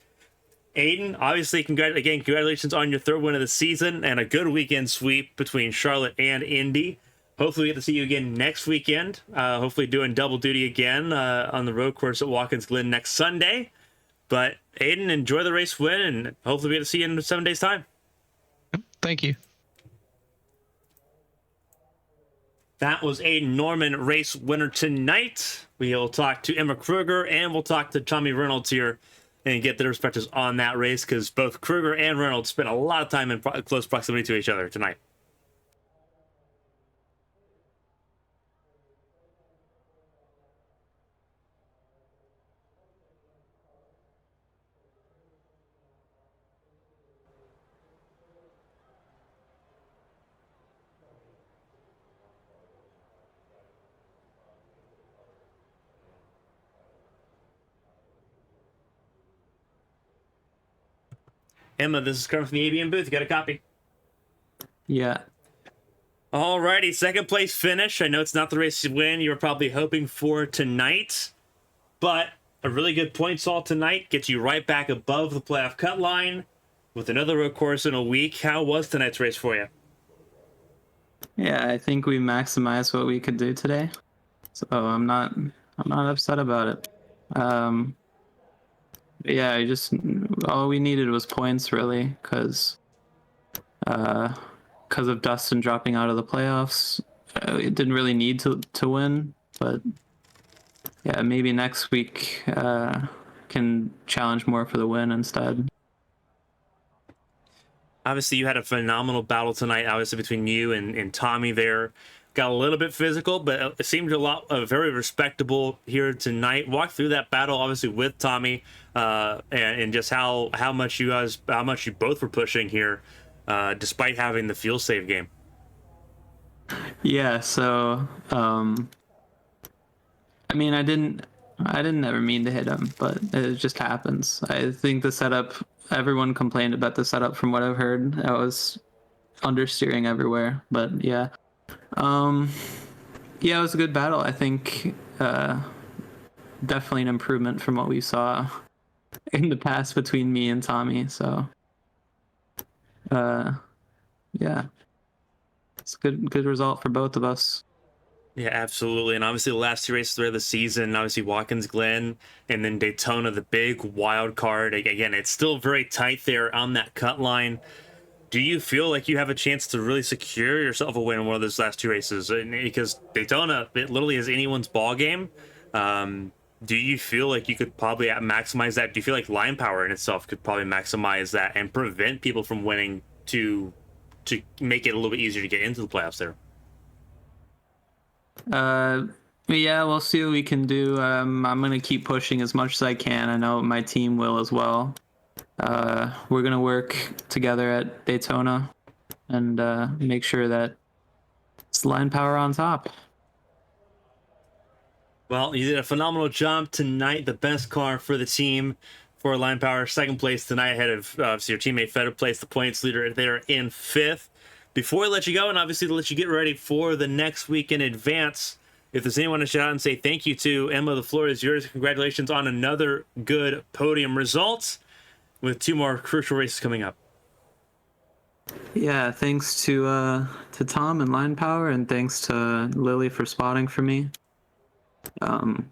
Aiden, obviously, congratulations on your third win of the season and a good weekend sweep between Charlotte and Indy. Hopefully, we get to see you again next weekend. Hopefully, doing double duty again on the road course at Watkins Glen next Sunday. But Aiden, enjoy the race win, and hopefully, we get to see you in 7 days' time. Thank you. That was Aiden Norman, race winner tonight. We'll talk to Emma Kruger and we'll talk to Tommy Reynolds here and get their perspectives on that race, because both Kruger and Reynolds spent a lot of time in close proximity to each other tonight. Emma, this is Carmen from the ABM booth. You got a copy? Yeah. Alrighty, second place finish. I know it's not the race you win you were probably hoping for tonight, but a really good points haul tonight gets you right back above the playoff cut line with another road course in a week. How was tonight's race for you? Yeah, I think we maximized what we could do today. So I'm not upset about it. Yeah, all we needed was points, really, because of Dustin dropping out of the playoffs. It didn't really need to win, but yeah, maybe next week can challenge more for the win instead. Obviously, you had a phenomenal battle tonight, obviously, between you and Tommy there. Got a little bit physical, but it seemed very respectable here tonight. Walk through that battle, obviously, with Tommy, and just how much you both were pushing here, despite having the fuel save game. Yeah, so I mean, I didn't ever mean to hit him, but it just happens. I think the setup, everyone complained about the setup from what I've heard. I was understeering everywhere, but yeah. Yeah, it was a good battle. I think definitely an improvement from what we saw in the past between me and Tommy. So yeah, it's a good result for both of us. Yeah, absolutely. And obviously the last two races of the season, obviously Watkins Glen and then Daytona, the big wild card. Again, it's still very tight there on that cut line. Do you feel like you have a chance to really secure yourself a win in one of those last two races? Because Daytona, it literally is anyone's ball game. Do you feel like you could probably maximize that? Do you feel like line power in itself could probably maximize that and prevent people from winning to make it a little bit easier to get into the playoffs there? Yeah, we'll see what we can do. I'm gonna keep pushing as much as I can. I know my team will as well. We're gonna work together at Daytona and make sure that it's line power on top. Well, you did a phenomenal job tonight. The best car for the team for line power. Second place tonight ahead of your teammate Feder placed the points leader there in fifth. Before I let you go, and obviously to let you get ready for the next week in advance, if there's anyone to shout out and say thank you to, Emma, the floor is yours. Congratulations on another good podium result with two more crucial races coming up. Yeah, thanks to Tom and Line Power, and thanks to Lily for spotting for me.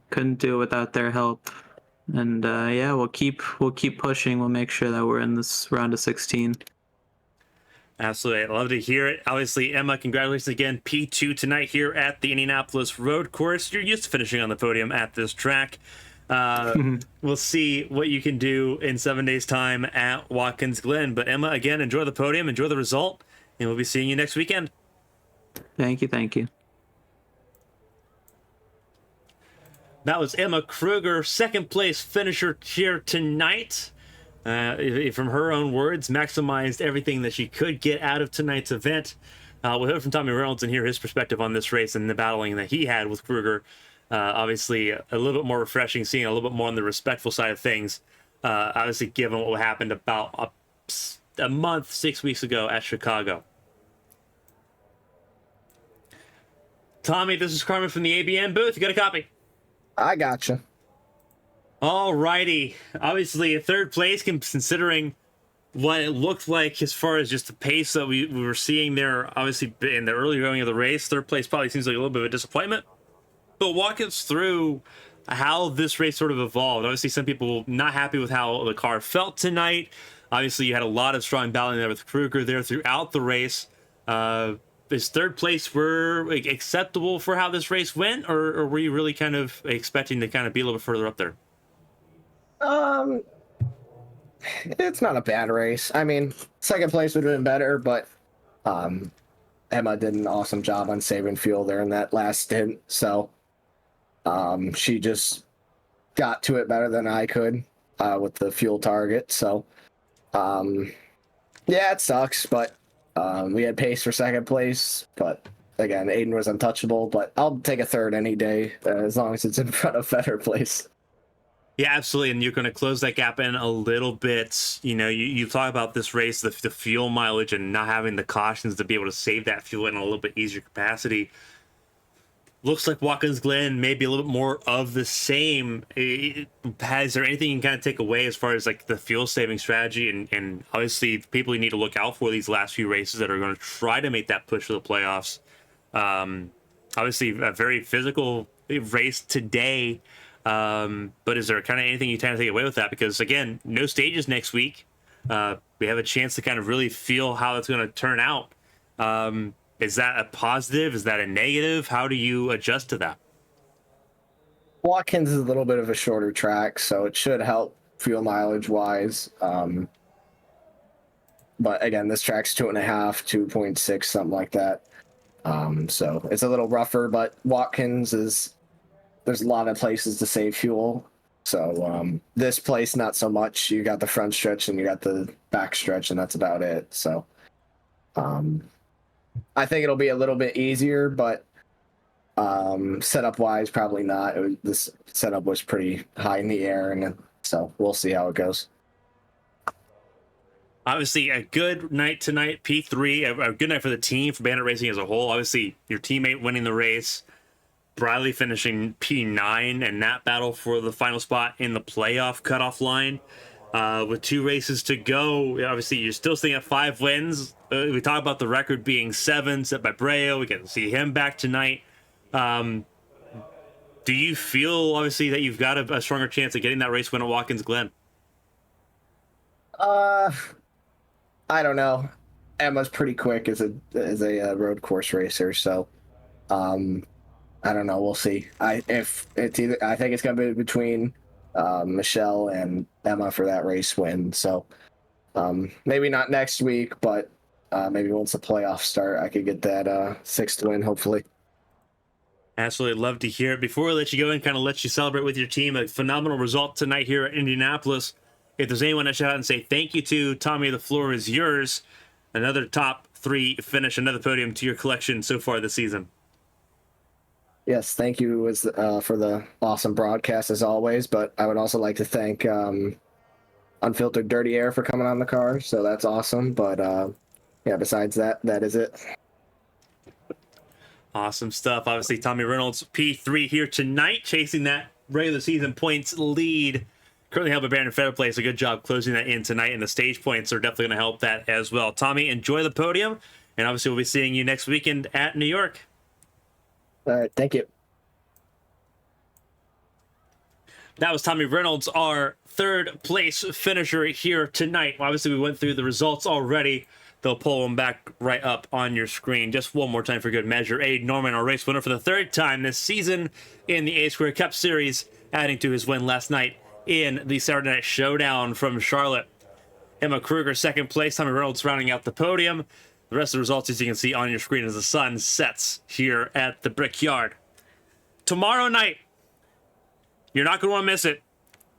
Couldn't do it without their help. And yeah, we'll keep pushing. We'll make sure that we're in this round of 16. Absolutely. I love to hear it. Obviously, Emma, congratulations again. P2 tonight here at the Indianapolis Road Course. You're used to finishing on the podium at this track. We'll see what you can do in 7 days' time at Watkins Glen. But Emma, again, enjoy the podium, enjoy the result, and we'll be seeing you next weekend. Thank you. Thank you. That was Emma Kruger, second place finisher here tonight. From her own words, maximized everything that she could get out of tonight's event. We'll hear from Tommy Reynolds and hear his perspective on this race and the battling that he had with Kruger. Obviously, a little bit more refreshing, seeing a little bit more on the respectful side of things. Obviously, given what happened about a month, 6 weeks ago at Chicago. Tommy, this is Carmen from the ABN booth. You got a copy? I gotcha. Alrighty. Obviously, third place, considering what it looked like as far as just the pace that we were seeing there, obviously, in the early going of the race. Third place probably seems like a little bit of a disappointment. But walk us through how this race sort of evolved. Obviously, some people not happy with how the car felt tonight. Obviously, you had a lot of strong battling there with Kruger there throughout the race. Is third place were acceptable for how this race went, or were you really kind of expecting to kind of be a little bit further up there? It's not a bad race. I mean, second place would have been better, but Emma did an awesome job on saving fuel there in that last stint. So she just got to it better than I could with the fuel target. So yeah, it sucks, but we had pace for second place. But again, Aiden was untouchable. But I'll take a third any day as long as it's in front of better place. Yeah, absolutely, and you're going to close that gap in a little bit. You know, you talk about this race, the fuel mileage, and not having the cautions to be able to save that fuel in a little bit easier capacity. Looks like Watkins Glen may be a little bit more of the same. Is there anything you can kind of take away as far as like the fuel saving strategy, and obviously people you need to look out for these last few races that are going to try to make that push for the playoffs? Obviously, a very physical race today. But is there kind of anything you kind of take away with that? Because again, no stages next week. We have a chance to kind of really feel how that's going to turn out. Is that a positive? Is that a negative? How do you adjust to that? Watkins is a little bit of a shorter track, so it should help fuel mileage wise. But again, this track's 2.5, 2.6, something like that. So it's a little rougher, but Watkins there's a lot of places to save fuel. So this place, not so much. You got the front stretch and you got the back stretch, and that's about it. So I think it'll be a little bit easier, but setup wise, probably not. This setup was pretty high in the air, and so we'll see how it goes. Obviously, a good night tonight, P3. A good night for the team, for Bandit Racing as a whole. Obviously, your teammate winning the race. Briley finishing P9 and that battle for the final spot in the playoff cutoff line. With 2 races to go, obviously you're still sitting at 5 wins. We talk about the record being 7 set by Breo. We get to see him back tonight. Do you feel obviously that you've got a stronger chance of getting that race win at Watkins Glen? I don't know. Emma's pretty quick as a road course racer, so I don't know. We'll see. I think it's gonna be between Michelle and Emma for that race win. So maybe not next week, but maybe once the playoffs start, I could get that 6th win, hopefully. Absolutely love to hear it. Before we let you go and kind of let you celebrate with your team, a phenomenal result tonight here at Indianapolis. If there's anyone to shout out and say thank you to, Tommy, the floor is yours. Another top 3 finish, another podium to your collection so far this season. Yes, thank you for the awesome broadcast as always, but I would also like to thank Unfiltered Dirty Air for coming on the car, so that's awesome. But yeah, besides that, that is it. Awesome stuff. Obviously, Tommy Reynolds, P3 here tonight, chasing that regular season points lead. Currently held by Brandon Federplace. A good job closing that in tonight, and the stage points are definitely going to help that as well. Tommy, enjoy the podium, and obviously we'll be seeing you next weekend at New York. All right, thank you. That was Tommy Reynolds, our 3rd place finisher here tonight. Obviously, we went through the results already. they'll pull them back right up on your screen. Just one more time for good measure. A Norman, a race winner for the third time this season in the A Square Cup Series, adding to his win last night in the Saturday Night Showdown from Charlotte. Emma Kruger, second place. Tommy Reynolds rounding out the podium. The rest of the results, as you can see on your screen, as the sun sets here at the Brickyard. Tomorrow night, you're not going to want to miss it.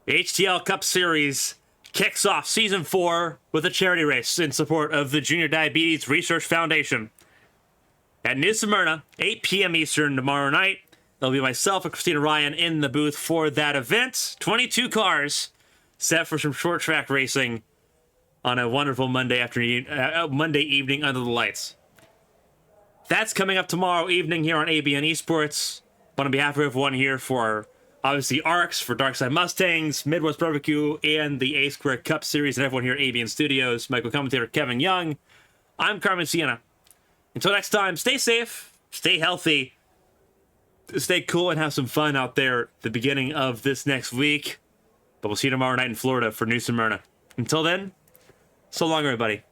The HTL Cup Series kicks off Season 4 with a charity race in support of the Junior Diabetes Research Foundation. At New Smyrna, 8 p.m. Eastern tomorrow night, there'll be myself and Christina Ryan in the booth for that event. 22 cars set for some short track racing on a wonderful Monday evening under the lights. That's coming up tomorrow evening here on ABN Esports. On behalf of everyone here for obviously ARCS, for Darkside Mustangs, Midwest Barbecue, and the A Square Cup Series, and everyone here at ABN Studios, Michael Commentator, Kevin Young, I'm Carmen Sienna. Until next time, stay safe, stay healthy, stay cool, and have some fun out there at the beginning of this next week. But we'll see you tomorrow night in Florida for New Smyrna. Until then, so long, everybody.